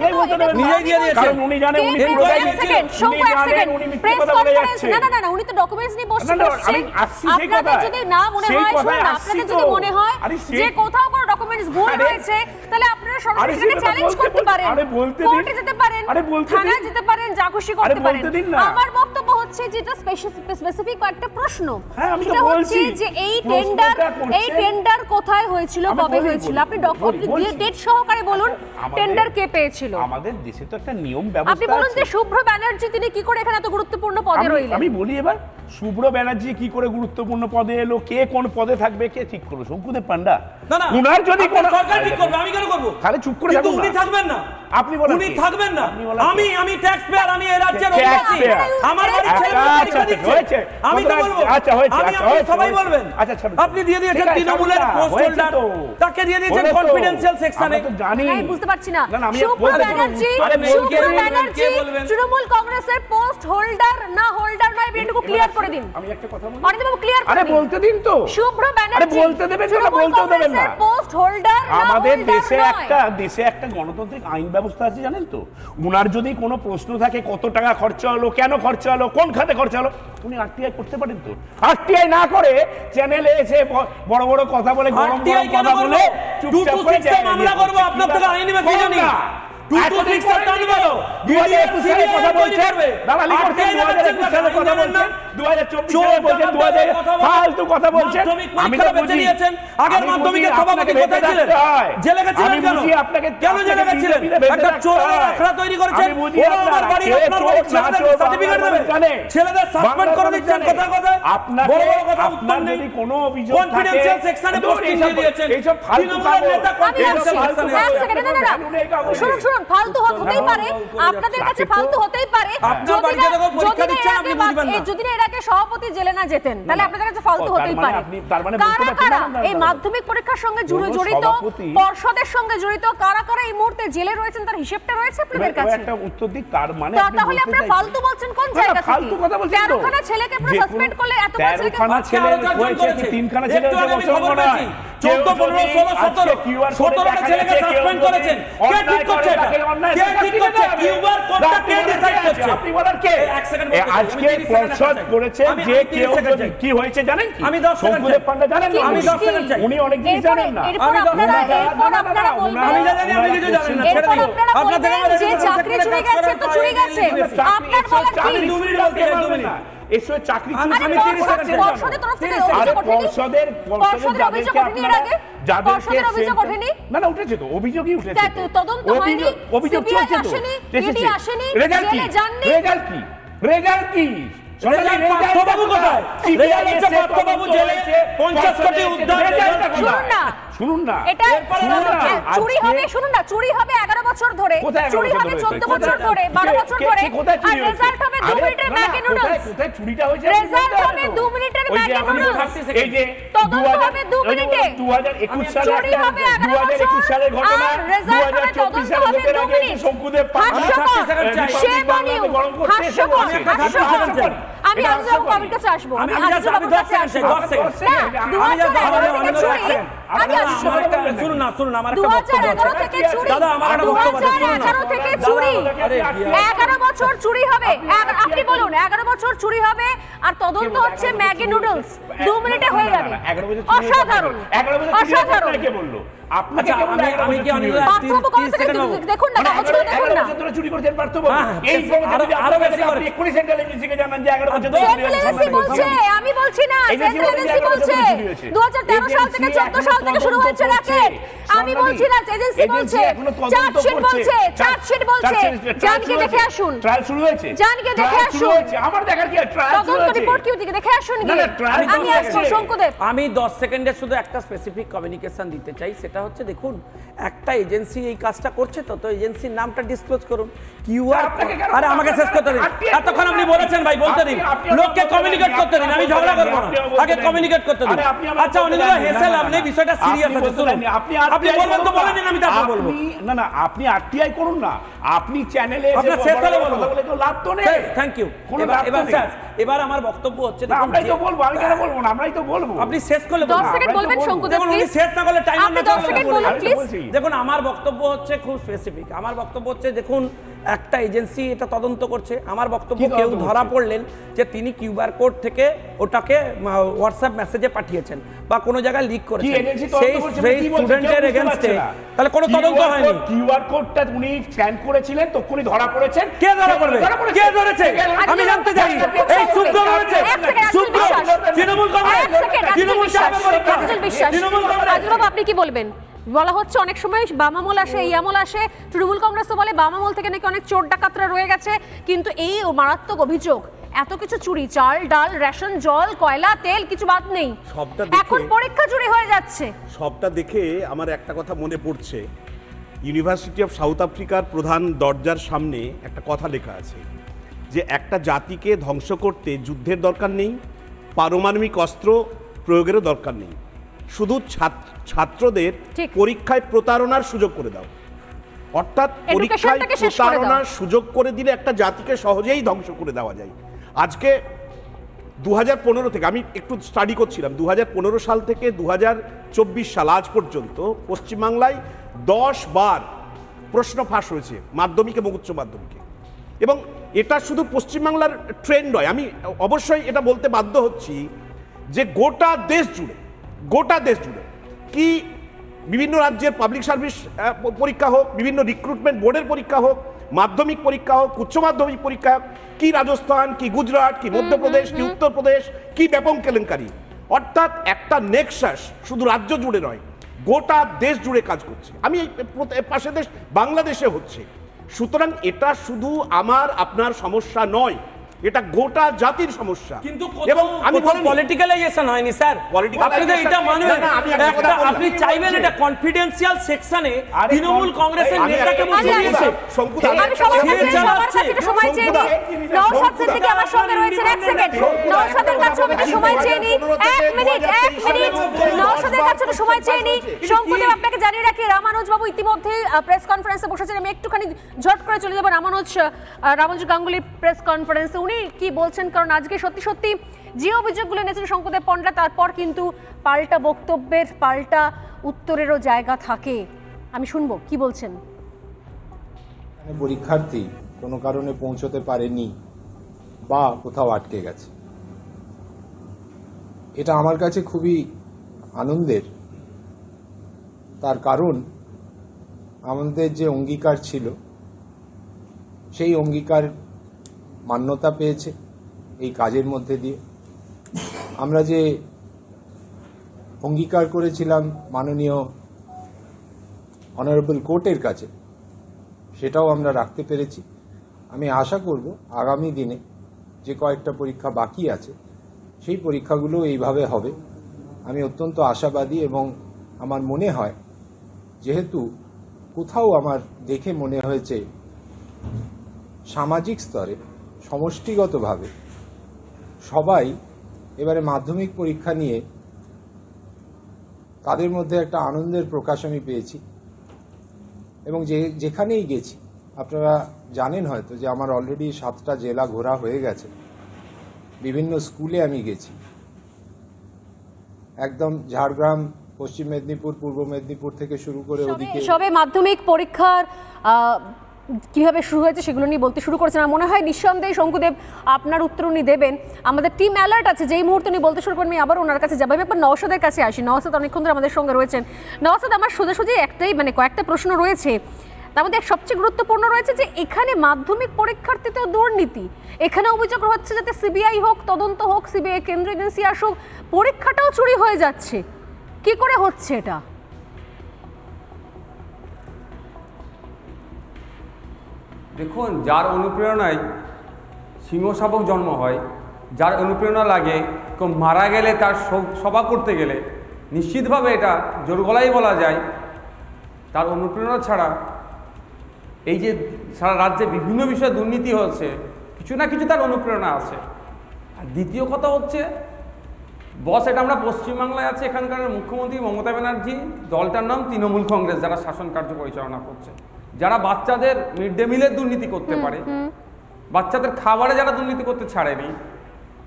নিজেই দিয়ে দিয়েছেন। কারণ উনি জানেন, উনি টেন্ডার পুরোটাই হয়েছিল? সেকেন্ড শঙ্কু এক সেকেন্ড প্রেস কনফারেন্স না উনি তো ডকুমেন্টস নিয়ে বসছেন। আমি আসছি সেই আপনাদের কথায়। যদি না মনে সেই হয়, কথায় শুনুন, আসছি আপনাদের তো। যদি মনে হয় আরে যে কোথাও কোনো ডকুমেন্টস ভুল আরে- হয়েছে, তাহলে আপনারা সরাসরি আরে সেটাকে সেটা চ্যালেঞ্জ বলতে করতে দিন। পারেন, আরে বলতে দিন। কোর্টে যেতে পারেন, আরে বলতে থানায় দিন। যেতে পারেন, যা খুশি আরে করতে বলতে পারেন। দিন না। আমার বক্তব্য হচ্ছে যেটা স্পেসিফিক একটা প্রশ্ন, হ্যাঁ, আমি তো সেটা হচ্ছে বলছি। যে এই প্রশ্নটা করছেন। টেন্ডার কোথায় হয়েছিল, আমি কবে বলি, হয়েছিল, বলি, আপনি বলি। ডেট সহকারে বলুন আমাদের- টেন্ডার কে পেয়েছিল। আমাদের দেশে তো একটা নিয়ম আপনি ব্যবস্থা বলুন যে আছে। শুভ্র ব্যানার্জি তিনি কি করে এখানে এত গুরুত্বপূর্ণ পদে রইলেন? আমি বলি এবার, শুভ্র ব্যানার্জি কি করে গুরুত্বপূর্ণ পদে এলো, কে কোন পদে থাকবে, কে ঠিক করলো? শঙ্কুদেব পান্ডা। না না, উনার যদি আপনার কোনো সরকার ঠিক করবে, আমি কেন করব? তাহলে চুপ করে কিন্তু থাকুন উনি না। থাকবেন না। আপনি বলেন উনি কি? থাকবেন না। আপনি বলেন কি? আমি ট্যাক্স পেয়ার, আমি এই রাজ্যের Tax অধিবাসী। payer। আমার বাড়ির আচ্ছা, ছেলেমেয়েরা আচ্ছা, পরীক্ষা দিচ্ছে। হয়েছে। আমি তো বলবো। আচ্ছা, হয়েছে, আমি, আচ্ছা, আপনি হয়েছে, সবাই হয়েছে। বলবেন। আচ্ছা, ছাড়ুন। আপনি দিয়ে দিয়েছেন ঠিক আছে, তৃণমূলের ছাড়ুন না, পোস্ট হয়েছে হোল্ডার, তো। তাকে দিয়ে দিয়েছেন হয়েছে তো। কনফিডেন্সিয়াল সেকশনে। আমরা তো জানি। আমি বুঝতে পারছি না, না, আমি শুভ্র বলতে দিন। ব্যানার্জি আরে কে বলবেন? কে বলবেন? তৃণমূল কংগ্রেসের পোস্ট হোল্ডার না হোল্ডার নয়, এটুকু ক্লিয়ার করে দিন। আমি একটা কথা বলি। অনিন্দ্যবাবু ক্লিয়ার করে আরে দিন। বলতে দিন তো। শুভ্র আরে ব্যানার্জি বলতে দেবেন তো, না তৃণমূল বলতেও দেবেন না। কংগ্রেসের পোস্ট হোল্ডার না আমাদের হোল্ডার দেশে একটা গণতান্ত্রিক আইন ব্যবস্থা আছে, জানেন তো? উনার যদি কোনো প্রশ্ন থাকে কত টাকা খরচা হলো, কেন খরচা হলো, কোন খাতে খরচা হলো, উনি আরটিআই করতে পারেন তো। আরটিআই না করে চ্যানেলে এসে বড় বড় কথা বলে, গরম RTI কেন কথা বলে করবো? চুপচাপ করে 226 এ মামলা করবো, আপনার থেকে আইনি বেশি জানি। 226 এ টানবো। 2021 সালে কথা বলছেন, দালালি করছেন, 2021 সালে কথা বলছেন, 2024 সালে বলছেন, 2000 ফালতু কথা বলছেন। আমি তো বুঝি আগের মাধ্যমিকের সভাপতি কোথায় ছিলেন? জেলে গেছিলেন কেন? কেন জেলে গেছিলেন? একটা চোরের আখড়া তৈরি করেছেন। ওরা আমার বাড়ির আপনার বাড়ির ছেলেদের সার্টিফিকেট দেবে, ছেলেদের সাসপেন্ড করে দিচ্ছেন কথা কথা। বড় বড় কথা উত্তর নেই। কোনো অভিযোগ কনফিডেন্সিয়াল সেকশনে পোস্টিং দিয়ে দিয়েছেন। এইসব ফালতু তৃণমূলের নেতা আমি কনফিডেন্সিয়াল আসছি। সেকশনে। এক সেকেন্ড, না, শুনুন, ফালতু হতেই পারে, আপনাদের কাছে ফালতু হতেই পারে। আপনার বাড়িতে দেখো পরীক্ষা দিচ্ছেন, আপনি বুঝবেন না। যদি এর আগে সভাপতি জেলে না যেতেন, তাহলে আপনাদের কাছে ফালতু হতেই পারে। তার মানে বলতে কারা পারছেন কারা না, এই মাধ্যমিক পরীক্ষার সঙ্গে জড়িত, সভাপতি- পর্ষদের সঙ্গে জড়িত, কারা কারা এই মুহূর্তে জেলে রয়েছেন, তার হিসেবটা রয়েছে আপনাদের কাছে। একটা উত্তর দিক, তার মানে আপনি তাহলে বলতে আপনারা চাইছেন- ফালতু বলছেন কোন না, জায়গা না, থেকে? ফালতু কথা বলছেন তো। 13খানা ছেলেকে পুরো সাসপেন্ড করলে এত বড় ছেলেকে 13খানা ছেলে হয়েছে কি 3খানা ছেলে একটু আগে আমি হয়েছে খবর মনে হয়। পেয়েছি। 14, 15, 16, 17 17টা ছেলেকে সাসপেন্ড করেছেন। কে ঠিক করছে এটা? কে ঠিক করছে? কিউবার কোডটা কে ডিসাইড করছে? আপনি বলার কে? এক সেকেন্ড বলতে দিন, আজকে আমি 30 সেকেন্ড পর্ষদ চাই। করেছে আমি যে 30 কেউ সেকেন্ড যদি চাই। কি হয়েছে জানেন কি? আমি 10 সেকেন্ড শঙ্কুদেব চাই। পান্ডা জানেন না? আমি 10 সেকেন্ড চাই। উনি অনেক জিনিস জানেন না। এরপর আপনারা বলবেন, আমি জানি আপনি কিছু জানেন না, ছেড়ে এরপর দিন। আপনারা আপনার থেকে বলবেন যে আমার চাকরি চুরি গেছে তো চুরি গেছে। আপনার বলার কি? 2 মিনিট বলতে চাই, 2 মিনিট। এসে চাকরি আমি আরে 30 সেকেন্ড চাই। পর্ষদের তরফ থেকে আরে অভিযোগ ওঠেনি? পর্ষদের অভিযোগ ওঠেনি এর আগে? পর্ষদের অভিযোগ ওঠেনি? না না উঠেছে তো, অভিযোগই উঠেছে তা তো। তদন্ত হয়নি, অভিযোগ CBI চলছে তো, আসেনি, এসেছে। ED আসেনি, রেজাল্ট কি? জেলে যাননি। রেজাল্ট কি? রেজাল্ট কি? রেজাল্ট পার্থবাবু কোথায়? রেজাল্ট হচ্ছে পার্থবাবু জেলে 50 কোটি উদ্ধার। রেজাল্টটা শুনুন কোথায়? না। শুনুন না, এটা শুনুন না, চুরি আজকে- হবে, শুনুন না, চুরি হবে 11 বছর ধরে, কোথায় 11 চুরি বছর হবে ধরে? 14 বছর কোথায়? ধরে, 12 বছর কে- ধরে, কে কোথায় আর চুরি হয়েছে? রেজাল্ট হবে 2 আরে, মিনিটের না, না, ম্যাগি নুডলস। কোথায় চুরিটা হয়েছে? রেজাল্ট হবে 2 মিনিটের ওই যে ম্যাগি আমি নুডলস। বলছি, এই যে তদন্ত হবে 2 মিনিটে। 2021 সালে চুরি হবে 11 2021 সালের ঘটনা, আর রেজাল্ট হবে 2024 তদন্ত সালে হবে ভোটের 2 আগে মিনিট। শঙ্কুদেব পান্ডা হাস্যকর, হাস্যকর। আমি আজও কবির কাছে আসবো, আমি আজও কবির কাছে আসবো। না, 2011 থেকে চুরি, আমি আসবো। শুনুন না, শুনুন আমার একটা বক্তব্য 2011 আছে। থেকে চুরি, দাদা আমার একটা বক্তব্য আছে, শুনুন না। 2011 থেকে চুরি, 11 বছর চুরি হবে। আপনি বলুন 11 বছর চুরি হবে আর তদন্ত হচ্ছে ম্যাগি নুডলস, 2 মিনিটে হয়ে যাবে। অসাধারণ, অসাধারণ। কে বললো? আপনাকে আচ্ছা, কেমন আমি- আমি কি অনেক- পার্থবাবু কবে থেকে দেখুন না, কাগজগুলো দেখুন না। চুরি করেছেন পার্থবাবু? হ্যাঁ, এই আরো বেশি করে। আপনি এক্ষুনি সেন্ট্রাল এজেন্সিকে জানান যে 11 বছর ধরে সেন্ট্রাল এজেন্সি বলছে, আমি বলছি না, সেন্ট্রাল এজেন্সি বলছে 2013 সাল থেকে 14 সাল থেকে শুরু হয়েছে র‍্যাকেট। আমি বলছি না, এজেন্সি বলছে, চার্জশিট বলছে, চার্জশিট বলছে। জানকে দেখে আসুন, ট্রায়াল শুরু হয়েছে, জানকে দেখে ট্রায়াল শুরু আসুন। হয়েছে। আমার দেখার কি ট্রায়াল শুরু তদন্ত হয়েছে? রিপোর্ট কি ওদিকে দেখে আসুন না, গিয়ে। না, trial আমি শুরু আসবো হয়েছে। শঙ্কুদেব। আমি 10 সেকেন্ডের শুধু একটা স্পেসিফিক কমিউনিকেশন দিতে চাই, সেটা হচ্ছে দেখুন একটা এজেন্সি এই কাজটা করছে, তো এজেন্সির নামটা ডিসক্লোজ করুন। কিউআর আপনাকে কেন আরে আমাকে শেষ করতে দিন, RTI এতক্ষণ আপনি বলেছেন ভাই, বলতে দিন। লোককে কমিউনিকেট করতে দিন, আমি ঝগড়া করবো না, আগে কমিউনিকেট করতে দিন। আচ্ছা অনিল হেসেল, আপনি বিষয়টা সিরিয়াস আছে, শুনুন আপনি বলবেন তো বলেন, আমি তারপর বলবো। না না, আপনি আরটিআই করুন না, আপনি চ্যানেলে আপনার শেষ হলে বলবো, লাভ তো নেই। Thank you. এবার আমার বক্তব্য হচ্ছে, আমরাই তো বলবো, আমি কেন বলবো না, আমরাই তো বলবো। আপনি শেষ করলে 10 সেকেন্ড বলবেন শঙ্কুদেব প্লিজ। শেষ না করলে টাইম আপনি 10 সেকেন্ড বলুন প্লিজ। দেখুন আমার বক্তব্য হচ্ছে খুব স্পেসিফিক। আমার বক্তব্য হচ্ছে, দেখুন একটা এজেন্সি এটা তদন্ত করছে। আমার বক্তব্য, কেউ ধরা পড়লেন যে তিনি কিউআর কোড থেকে ওটাকে হোয়াটসঅ্যাপ মেসেজে পাঠিয়েছেন বা কোনো জায়গায় লিক করেছেন, সেই স্টুডেন্টের এগেইনস্টে তাহলে কোনো তদন্ত হয়নি। কিউআর কোডটা উনি স্ক্যান করেছিলেন, তখনই ধরা পড়েছেন। কে ধরা পড়বে? কে ধরেছে আমি জানতে চাই। এই শুদ্ধ ধরেছে, শুদ্ধ তৃণমূল কংগ্রেস, তৃণমূল কংগ্রেস। আপনি কি বলবেন? বলা হচ্ছে অনেক সময় বাম আমল আসে, এই আমল আসে, তৃণমূল কংগ্রেস তো বলে বাম আমল থেকে নাকি অনেক চোর ডাকাতরা রয়ে গেছে, কিন্তু এই মারাত্মক অভিযোগ, এত কিছু চুরি, চাল ডাল রেশন জল কয়লা তেল কিছু বাদ নেই, এখন পরীক্ষা চুরি হয়ে যাচ্ছে। সবটা দেখে আমার একটা কথা মনে পড়ছে, ইউনিভার্সিটি অফ সাউথ আফ্রিকার প্রধান দরজার সামনে একটা কথা লেখা আছে যে একটা জাতিকে ধ্বংস করতে যুদ্ধের দরকার নেই, পারমাণবিক অস্ত্র প্রয়োগেরও দরকার নেই, শুধু ছাত্রদের পরীক্ষায় প্রতারণার সুযোগ করে দাও। অর্থাৎ পরীক্ষায় প্রতারণার সুযোগ করে দিলে একটা জাতিকে সহজেই ধ্বংস করে দেওয়া যায়। আজকে 2015 থেকে আমি একটু স্টাডি করছিলাম, 2015 সাল থেকে 2024 সাল আজ পর্যন্ত পশ্চিমবাংলায় 10 বার প্রশ্ন ফাঁস হয়েছে মাধ্যমিক এবং উচ্চ মাধ্যমিকে। এবং এটা শুধু পশ্চিমবাংলার ট্রেন্ড নয়, আমি অবশ্যই এটা বলতে বাধ্য হচ্ছি যে গোটা দেশ জুড়ে কি বিভিন্ন রাজ্যের পাবলিক সার্ভিস পরীক্ষা হোক, বিভিন্ন রিক্রুটমেন্ট বোর্ডের পরীক্ষা হোক, মাধ্যমিক পরীক্ষা হোক, উচ্চ মাধ্যমিক পরীক্ষা হোক, কি রাজস্থান, কি গুজরাট, কি মধ্যপ্রদেশ, কি উত্তরপ্রদেশ, কি ব্যাপক কেলেঙ্কারি। অর্থাৎ একটা নেক্সাস শুধু রাজ্য জুড়ে নয়, গোটা দেশ জুড়ে কাজ করছে। আমি পাশের দেশ বাংলাদেশে হচ্ছে। সুতরাং এটা শুধু আমার আপনার সমস্যা নয়, এটা গোটা জাতির সমস্যা। কিন্তু এবং আমি পলিটিক্যালাইজেশন হয়নি স্যার, আপনি তো এটা মানবেন না। আপনি চাইবেন এটা কনফিডেন্সিয়াল সেকশনে তৃণমূল কংগ্রেসের নেতাকে বসিয়ে দিয়েছে। আমি সবার কাছে একটু সময় চেয়ে নিই। নওশাদ সিদ্দিকী আমার সঙ্গে রয়েছেন, এক সেকেন্ড। নওশাদের কাছে আমি একটু সময় চেয়ে নিই, এক মিনিট। নওশাদের কাছে একটু সময় চেয়ে নিই। শঙ্কুদেব, আপনাকে জানিয়ে রাখি রামানুজ বাবু ইতিমধ্যে প্রেস কনফারেন্সে বসেছেন। আমি একটুখানি ঝট করে চলে যাব রামানুজ গাঙ্গুলির প্রেস কনফারেন্সে। উনি কি বলছেন, কারণ আজকে সত্যি সত্যি যে অভিযোগগুলো এনেছেন শঙ্কুদেব পণ্ডা, তারপর কিন্তু পাল্টা বক্তব্যের পাল্টা উত্তরেরও জায়গা থাকে। আমি শুনবো কি বলছেন। পরীক্ষার্থী কোনো কারণে পৌঁছতে পারেনি বা কোথাও আটকে গেছে, এটা আমার কাছে খুবই আনন্দের। তার কারণ আমাদের যে অঙ্গীকার ছিল সেই অঙ্গীকার মান্যতা পেয়েছে এই কাজের মধ্যে দিয়ে। আমরা যে অঙ্গীকার করেছিলাম মাননীয় অনারেবল কোর্টের কাছে, সেটাও আমরা রাখতে পেরেছি। আমি আশা করব আগামী দিনে যে কয়েকটা পরীক্ষা বাকি আছে সেই পরীক্ষাগুলো এইভাবে হবে। আমি অত্যন্ত আশাবাদী এবং আমার মনে হয়, যেহেতু কোথাও আমার দেখে মনে হয়েছে সামাজিক স্তরে সমষ্টিগতভাবে সবাই এবারে মাধ্যমিক পরীক্ষা নিয়ে তাদের মধ্যে একটা আনন্দের প্রকাশ আমি পেয়েছি। এবং যেখানেই গেছি, আপনারা জানেন হয়তো যে আমার অলরেডি 7টা জেলা ঘোরা হয়ে গেছে, বিভিন্ন স্কুলে আমি গেছি, একদম ঝাড়গ্রাম, পশ্চিম মেদিনীপুর, পূর্ব মেদিনীপুর থেকে শুরু করে ওদিকে সবে মাধ্যমিক পরীক্ষার কিভাবে শুরু হয়েছে সেগুলো নিয়ে বলতে শুরু করেছেন। আমার মনে হয় নিঃসন্দেহে শঙ্কুদেব আপনার উত্তর উনি দেবেন। আমাদের টিম অ্যালার্ট আছে, যেই মুহূর্তে উনি বলতে শুরু করবেন আমি আবার ওনার কাছে যাবো। এবার নওশাদের কাছে আসি। নওশাদ অনেকক্ষণ ধরে আমাদের সঙ্গে রয়েছেন। নওশাদ, আমার সোজাসুজি একটাই কয়েকটা প্রশ্ন রয়েছে, তার মধ্যে সবচেয়ে গুরুত্বপূর্ণ রয়েছে যে এখানে মাধ্যমিক পরীক্ষার্থীতেও দুর্নীতি। এখানে অভিযোগ হচ্ছে যাতে সিবিআই হোক, তদন্ত হোক, সিবিআই কেন্দ্রীয় এজেন্সি আসুক, পরীক্ষাটাও চুরি হয়ে যাচ্ছে। কি করে হচ্ছে এটা? দেখুন, যার অনুপ্রেরণায় সিংহশাবক জন্ম হয়, যার অনুপ্রেরণা লাগে, কেউ মারা গেলে তার সভা করতে গেলে নিশ্চিতভাবে এটা জোর গলায় বলা যায় তার অনুপ্রেরণা ছাড়া এই যে সারা রাজ্যে বিভিন্ন বিষয়ে দুর্নীতি হচ্ছে, কিছু না কিছু তার অনুপ্রেরণা আছে। আর দ্বিতীয় কথা হচ্ছে, বস এটা আমরা পশ্চিমবাংলায় আছে, এখানকার মুখ্যমন্ত্রী মমতা ব্যানার্জি, দলটার নাম তৃণমূল কংগ্রেস, যারা শাসন কার্য পরিচালনা করছে, যারা বাচ্চাদের মিড ডে মিলের দুর্নীতি করতে পারে, বাচ্চাদের খাবারে যারা দুর্নীতি করতে ছাড়েনি,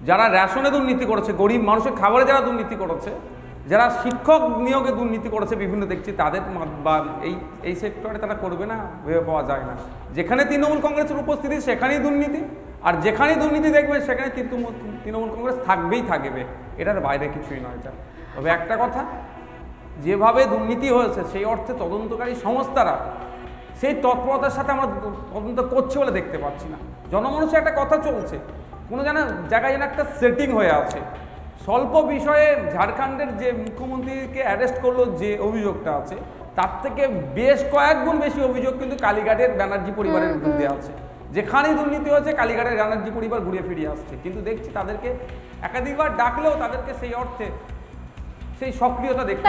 যারা রেশনে দুর্নীতি করেছে, গরিব মানুষের খাবারে যারা দুর্নীতি করেছে, যারা শিক্ষক নিয়োগে দুর্নীতি করেছে বিভিন্ন দেখছি, তাদের বা এই সেক্টরে তারা করবে না ভেবে পাওয়া যায় না। যেখানে তৃণমূল কংগ্রেসের উপস্থিতি সেখানেই দুর্নীতি, আর যেখানেই দুর্নীতি দেখবে সেখানে তৃণমূল কংগ্রেস থাকবেই থাকবে, এটার বাইরে কিছুই নয়। এটা তবে একটা কথা, যেভাবে দুর্নীতি হয়েছে সেই অর্থে তদন্তকারী সংস্থারা সেই তৎপরতার সাথে আমরা তদন্ত করছে বলে দেখতে পাচ্ছি না। জনমানুষে একটা কথা চলছে, কোনো জায়গায় যেন একটা সেটিং হয়ে আছে। স্বল্প বিষয়ে ঝাড়খণ্ডের যে মুখ্যমন্ত্রীকে অ্যারেস্ট করলো, যে অভিযোগটা আছে, তার থেকে বেশ কয়েক গুণ বেশি অভিযোগ কিন্তু কালীঘাটের ব্যানার্জি পরিবারের বিরুদ্ধে আছে। যেখানেই দুর্নীতি হয়েছে কালীঘাটের ব্যানার্জি পরিবার ঘুরে ফিরিয়ে আসছে, কিন্তু দেখছি তাদেরকে একাধিকবার ডাকলেও তাদেরকে সেই অর্থে সেই সক্রিয়তা দেখতে।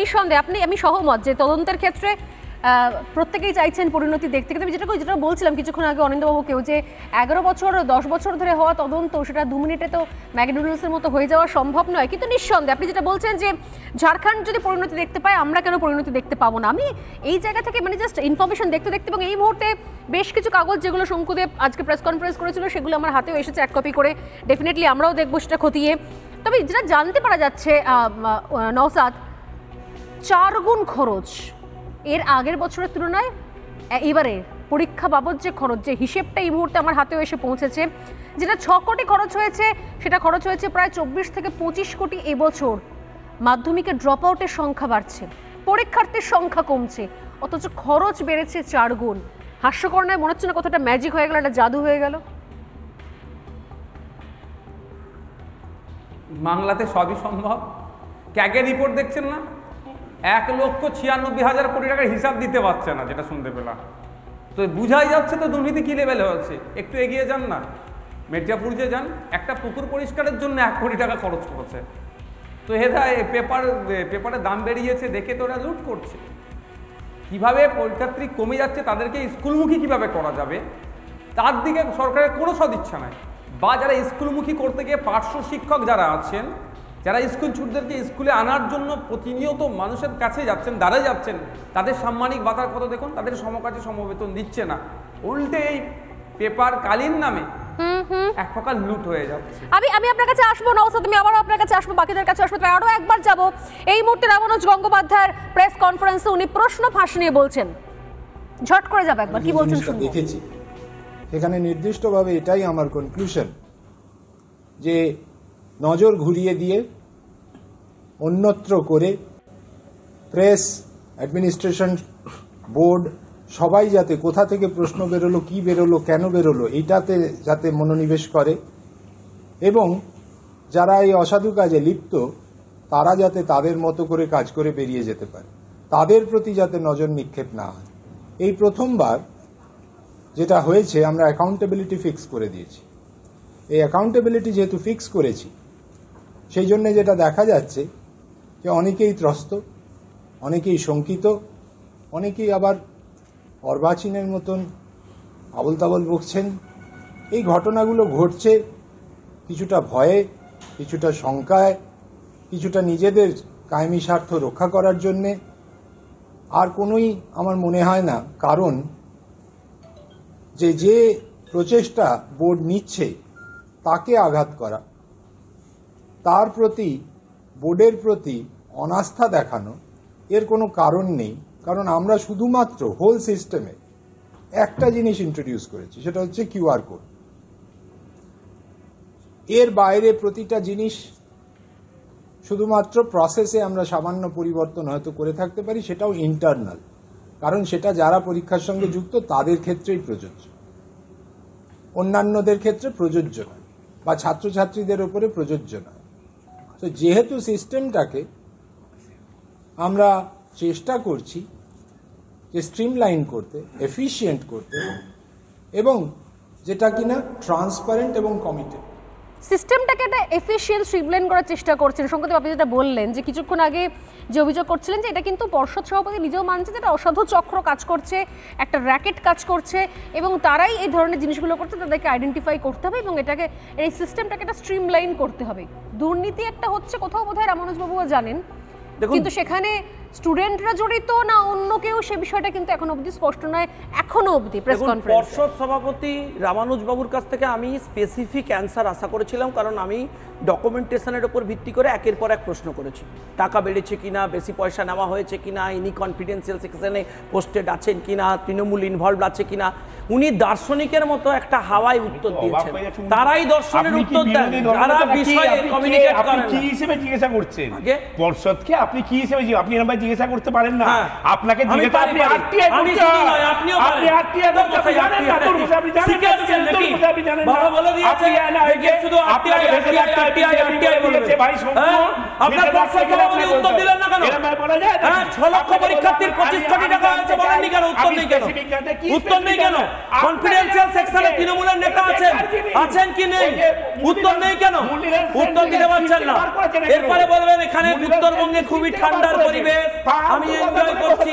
নিঃসন্দেহে আমি সহমত যে তদন্তের ক্ষেত্রে প্রত্যেকেই চাইছেন পরিণতি দেখতে, কিন্তু যেটা বলছিলাম কিছুক্ষণ আগে অনিন্দবাবুকেও, যে 11 বছর 10 বছর ধরে হওয়া তদন্ত, সেটা 2 মিনিটে তো ম্যাগি নুডলসের মতো হয়ে যাওয়া সম্ভব নয়। কিন্তু নিঃসন্দেহে আপনি যেটা বলছেন যে ঝাড়খণ্ড যদি পরিণতি দেখতে পায়, আমরা কেন পরিণতি দেখতে পাবো না, আমি এই জায়গা থেকে জাস্ট ইনফরমেশন দেখতে এবং এই মুহূর্তে বেশ কিছু কাগজ যেগুলো শঙ্কুদেব আজকে প্রেস কনফারেন্স করেছিল সেগুলো আমার হাতেও এসেছে 1 কপি করে, ডেফিনেটলি আমরাও দেখবো সেটা খতিয়ে। তবে যেটা জানতে পারা যাচ্ছে নওশাদ, 4 গুণ খরচ এর আগের বছরের তুলনায় এবারে পরীক্ষা বাবদ যে খরচ, যে হিসেবটা এই মুহূর্তে আমার হাতেও এসে পৌঁছেছে, যেটা 6 কোটি খরচ হয়েছে, সেটা খরচ হয়েছে প্রায় 24 থেকে 25 কোটি এবছর। মাধ্যমিকের ড্রপ আউটের সংখ্যা বাড়ছে, পরীক্ষার্থীর সংখ্যা কমছে, অথচ খরচ বেড়েছে 4 গুণ। হাস্যকর নয়? মনে হচ্ছে না কতটা ম্যাজিক হয়ে গেল, একটা জাদু হয়ে গেল? বাংলাতে সবই সম্ভব। ক্যাগের রিপোর্ট দেখছেন না, 1,96,000 কোটি টাকার হিসাব দিতে পারছে না, যেটা শুনতে পেলাম। তো বোঝাই যাচ্ছে তো দুর্নীতি কী লেভেলে হচ্ছে। একটু এগিয়ে যান না, মেটিয়াপুর যে যান, একটা পুকুর পরিষ্কারের জন্য 1 কোটি টাকা খরচ করেছে। তো পেপারের দাম বেরিয়েছে দেখে তো ওরা লুট করছে। কীভাবে পরীক্ষার্থী কমে যাচ্ছে, তাদেরকে স্কুলমুখী কিভাবে করা যাবে, তার দিকে সরকারের কোনো সদিচ্ছা নাই। বা যারা স্কুলমুখী করতে গিয়ে পার্শ্ব শিক্ষক যারা আছেন, যারা স্কুল ছুটদেরকে স্কুলে আনার জন্য প্রতিনিয়ত মানুষের কাছে যাচ্ছেন, দাঁড়ায় যাচ্ছেন, তাদের সাম্মানিক ভাতার কথা দেখুন, তাদের সমকাজে সমবেতন দিচ্ছে না, উল্টে এই পেপার কালীন নামে এক প্রকার লুট হয়ে যাচ্ছে। আমি আপনার কাছে আসবো নওশাদ, আমি আবারও আপনার কাছে আসবো, বাকিদের কাছে আসবো, তাই আরও একবার যাবো। এই মুহূর্তে রামানুজ গঙ্গোপাধ্যায়ের প্রেস কনফারেন্সে উনি প্রশ্ন ফাঁস নিয়ে বলছেন, ঝট করে যাবে একবার, কি বলছেন শুনুন। দেখেছি এখানে নির্দিষ্টভাবে এটাই আমার কনক্লুশন, যে নজর ঘুরিয়ে দিয়ে অন্যত্র করে প্রেস, অ্যাডমিনিস্ট্রেশন, বোর্ড সবাই যাতে কোথা থেকে প্রশ্ন বেরোলো, কি বেরোলো, কেন বেরোলো, এইটাতে যাতে মনোনিবেশ করে, এবং যারা এই অসাধু কাজে লিপ্ত তারা যাতে তাদের মতো করে কাজ করে বেরিয়ে যেতে পারে, তাদের প্রতি যাতে নজর নিক্ষেপ না হয়। এই প্রথমবার যেটা হয়েছে, আমরা অ্যাকাউন্টেবিলিটি ফিক্স করে দিয়েছি। এই অ্যাকাউন্টেবিলিটি যেহেতু ফিক্স করেছি, সেই জন্য যেটা দেখা যাচ্ছে যে অনেকেই ত্রস্ত, অনেকেই শঙ্কিত, অনেকেই আবার অর্বাচীনের মতন আবল তাবল বকছেন। এই ঘটনাগুলো ঘটছে কিছুটা ভয়ে, কিছুটা শঙ্কায়, কিছুটা নিজেদের কায়েমি স্বার্থ রক্ষা করার জন্যে। আর কোনোই আমার মনে হয় না কারণ যে প্রচেষ্টা বোর্ড নিচ্ছে তাকে আঘাত করা, তার প্রতি, বোর্ডের প্রতি অনাস্থা দেখানো, এর কোনো কারণ নেই। কারণ আমরা শুধুমাত্র হোল সিস্টেমে একটা জিনিস ইন্ট্রোডিউস করেছি, সেটা হচ্ছে কিউআর কোড। এর বাইরে প্রতিটা জিনিস শুধুমাত্র প্রসেসে আমরা সামান্য পরিবর্তন হয়তো করে থাকতে পারি, সেটাও ইন্টারনাল, কারণ সেটা যারা পরীক্ষার সঙ্গে যুক্ত তাদের ক্ষেত্রেই প্রযোজ্য, অন্যান্যদের ক্ষেত্রে প্রযোজ্য নয়, বা ছাত্রছাত্রীদের উপরে প্রযোজ্য নয়। তো যেহেতু সিস্টেমটাকে আমরা চেষ্টা করছি যে স্ট্রিমলাইন করতে, এফিশিয়েন্ট করতে, এবং যেটা কিনা ট্রান্সপারেন্ট এবং কমিটেড, সিস্টেমটাকে একটা এফিশিয়েন্ট স্ট্রিমলাইন করার চেষ্টা করছেন। শঙ্করদেব, আপনি যেটা বললেন যে কিছুক্ষণ আগে যে অভিযোগ করছিলেন যে এটা কিন্তু পর্ষদ সভাপতি নিজেও মানছে যে এটা অসাধু চক্র কাজ করছে, একটা র্যাকেট কাজ করছে এবং তারাই এই ধরনের জিনিসগুলো করছে, তাদেরকে আইডেন্টিফাই করতে হবে এবং এটাকে এই সিস্টেমটাকে একটা স্ট্রিমলাইন করতে হবে। দুর্নীতি একটা হচ্ছে কোথাও বোধহয় রামানুজবাবুও জানেন, কিন্তু সেখানে স্টুডেন্টরা জড়িত না অন্য কেউ সে বিষয়টা কিন্তু এখনো অবধি স্পষ্ট নয়। এখনো অবধি প্রেস কনফারেন্স পর্ষদ সভাপতি রামানুজ বাবুর কাছ থেকে আমি স্পেসিফিক অ্যান্সার আশা করেছিলাম, কারণ আমি ডকুমেন্টেশনের উপর ভিত্তি করে একের পর এক প্রশ্ন করেছি। টাকা বেড়েছে কিনা, বেশি পয়সা নেওয়া হয়েছে কিনা, ইনি কনফিডেন্সিয়াল সেকশনে পোস্টেড আছেন কিনা, তৃণমূল ইনভলভ আছে কিনা। উনি দার্শনিকের মতো একটা হাওয়ায় উত্তর দিয়েছেন, তারাই দর্শনের উত্তর দেন, যারা বিষয়ে কমিউনিকেট করেন। কি হিসেবে জিজ্ঞাসা করছেন পর্ষদকে? আপনি কি হিসেবে আপনি এরকম জিজ্ঞাসা করতে পারেন না? আপনাকে জিজ্ঞাসা আপনি আরটিআই করতে হয়, আপনি আরটিআই করতে জানেন না? আপনি জানেন না? বাবা বলে দিয়েছে যে শুধু আরটিআই বলেছে ভাই। আপনার পর্ষদ সভাপতি উত্তর দিলেন না কেন? এরকম বলা যায় না? 6 লক্ষ পরীক্ষার্থীর 25 কোটি টাকা আছে, বলেননি কেন? উত্তর নেই কেন? উত্তর নেই কেন? কনফিডেন্সিয়াল সেকশনে তৃণমূলের নেতা আছেন কি নেই? উত্তর নেই কেন? উত্তর দিতে পারছেন না। এরপরে বলবেন এখানে উত্তরবঙ্গে খুবই ঠান্ডার পরিবেশ, আমি এনজয় করছি,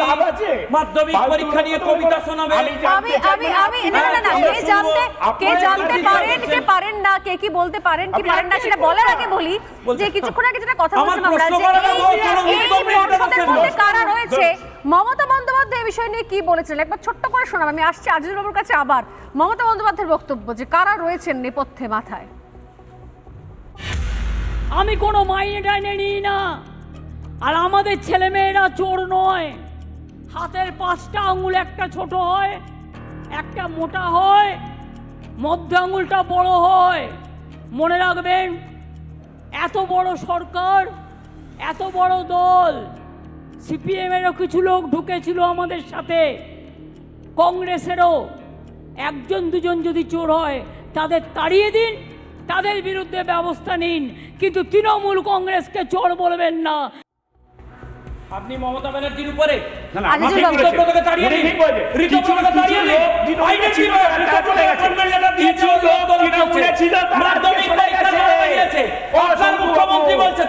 মাধ্যমিক পরীক্ষা নিয়ে কবিতা শোনাবে। কে জানতে পারেন কে পারেন না, কে কি বলতে পারেন কি পারেন না সেটা বলার আগে বলি যে কিছুক্ষণ আগে যেটা কথা বলছিলাম আমরা যে এই পর্ষদের মধ্যে কারা রয়েছে, মমতা বন্দ্যোপাধ্যায় এই বিষয় নিয়ে কি বলেছিলেন একবার ছোট্ট করে শোনাব। আমি আসছি আজিজুল বাবুর কাছে আবার মমতা বন্দ্যোপাধ্যায়ের বক্তব্য যে কারা রয়েছেন নেপথ্যে মাথায়। আমি কোনো মাইনে টাইনে নিই না, আর আমাদের ছেলেমেয়েরা চোর নয়। হাতের 5টা আঙুল একটা ছোট হয়, একটা মোটা হয়, মধ্য আঙুলটা বড় হয়। মনে রাখবেন, এত বড় সরকার, এত বড় দল, সিপিএমেরও কিছু লোক ঢুকেছিল আমাদের সাথে, কংগ্রেসেরও। 1-2 যদি চোর হয় তাদের তাড়িয়ে দিন, তাদের বিরুদ্ধে ব্যবস্থা নিন, কিন্তু তৃণমূল কংগ্রেসকে চোর বলবেন না। আপনি মমতা ব্যানার্জির উপরে মুখ্যমন্ত্রী বলছে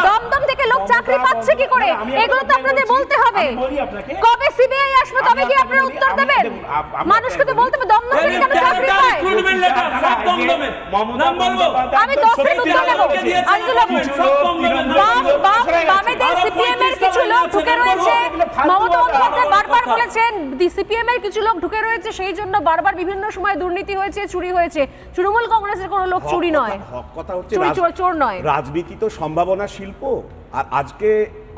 দমদম থেকে লোক চাকরি পাচ্ছে কি করে, এগুলো তো আপনাদের বলতে হবে। কবে সিবিআই আসবে তবে কি আপনারা উত্তর দেবেন? মানুষকে তো বলতে হবে দমদম থেকে কেন চাকরি পায়। আমি 10 মিনিট উত্তর দেব। বামেদের সিপিএম এর কিছু লোক ঢুকে রয়েছে, মমতা বন্দ্যোপাধ্যায় বারবার বলেছেন সিপিএম এর কিছু লোক ঢুকে রয়েছে, সেই জন্য বারবার বিভিন্ন সময় দুর্নীতি হয়েছে, চুরি হয়েছে। তৃণমূল কংগ্রেসের কোনো লোক চুরি নয়, কথা হচ্ছে চোর নয়। রাজনীতি তো সম্ভাবনা শিল্প, আর আজকে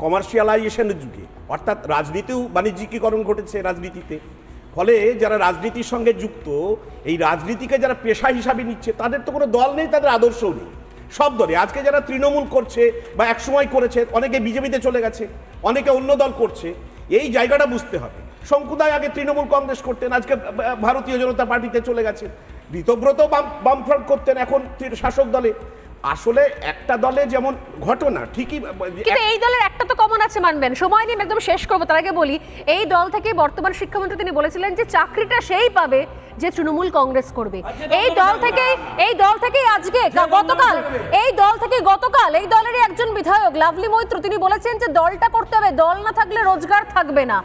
কমার্শিয়ালাইজেশনের যুগে, অর্থাৎ রাজনীতিও বাণিজ্যিকীকরণ ঘটেছে রাজনীতিতে। ফলে যারা রাজনীতির সঙ্গে যুক্ত, এই রাজনীতিকে যারা পেশা হিসাবে নিচ্ছে, তাদের তো কোনো দল নেই, তাদের আদর্শও নেই। সব দলে আজকে যারা তৃণমূল করছে বা একসময় করেছে, অনেকে বিজেপিতে চলে গেছে, অনেকে অন্য দল করছে, এই জায়গাটা বুঝতে হবে। শঙ্কুদায় আগে তৃণমূল কংগ্রেস করতেন, আজকে ভারতীয় জনতা পার্টিতে চলে গেছেন। ঋতব্রত বামফ্রন্ট করতেন, এখন শাসক দলে। আসলে একটা দলে যেমন ঘটনা ঠিকই, কিন্তু এই দলের একটা তো কমন আছে, মানবেন। সময় নিয়ে একদম শেষ করবো, তার আগে বলি এই দল থেকে বর্তমান শিক্ষামন্ত্রী তিনি বলেছিলেন যে চাকরিটা সেই পাবে যে তৃণমূল কংগ্রেস করবে। এই দল থেকে আজকে গতকাল এই দলেরই একজন বিধায়ক লাভলি মৈত্র তিনি বলেছেন যে দলটা করতে হবে, দল না থাকলে রোজগার থাকবে না।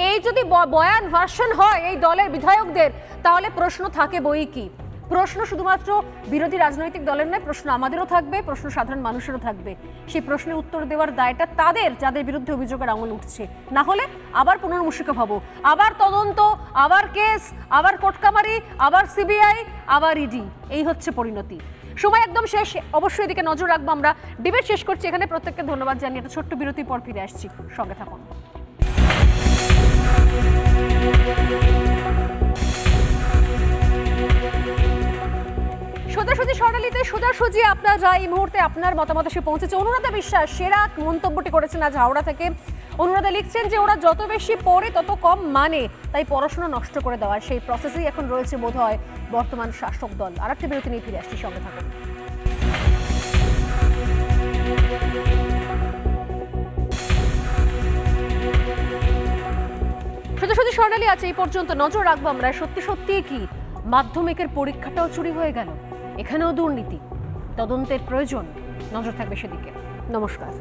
এই যদি বয়ান ভার্সন হয় এই দলের বিধায়কদের, তাহলে প্রশ্ন থাকে বই কি। প্রশ্ন শুধুমাত্র বিরোধী রাজনৈতিক দলের নয়, প্রশ্ন আমাদেরও থাকবে, প্রশ্ন সাধারণ মানুষেরও থাকবে। সেই প্রশ্নের উত্তর দেওয়ার দায়টা তাদের, যাদের বিরুদ্ধে অভিযোগের আঙুল উঠছে। না হলে আবার পুনর্মূষিকা হব, আবার তদন্ত, আবার কেস, আবার কোর্টকামারি, আবার সিবিআই, আবার ইডি। এই হচ্ছে পরিণতি। সময় একদম শেষ, অবশ্যই এদিকে নজর রাখবো আমরা। ডিবেট শেষ করছি এখানে, প্রত্যেককে ধন্যবাদ জানিয়ে একটা ছোট্ট বিরতির পর ফিরে আসছি, সঙ্গে থাকুন। সোজাসুজি স্বর্ণালীতে সোজাসুজি আপনার রায় এই মুহূর্তে আপনার মতামত এসে পৌঁছেছে। অনুরাধা বিশ্বাস সেরা মন্তব্যটি করেছেন আজ হাওড়া থেকে। অনুরাধা লিখছেন যে ওরা যত বেশি পড়ে তত কম মানে, তাই পড়াশোনা নষ্ট করে দেওয়ার সেই প্রসেসেই এখন রয়েছে বোধহয় বর্তমান শাসক দল। আর একটা বিরতি নিয়ে ফিরে আসছি, সঙ্গে থাকুন। সত্যি স্বর্ণালী আছে এই পর্যন্ত। নজর রাখবো আমরা, সত্যি সত্যি কি মাধ্যমিকের পরীক্ষাটাও চুরি হয়ে গেল? এখানেও দুর্নীতি, তদন্তের প্রয়োজন, নজর থাকবে সেদিকে। নমস্কার।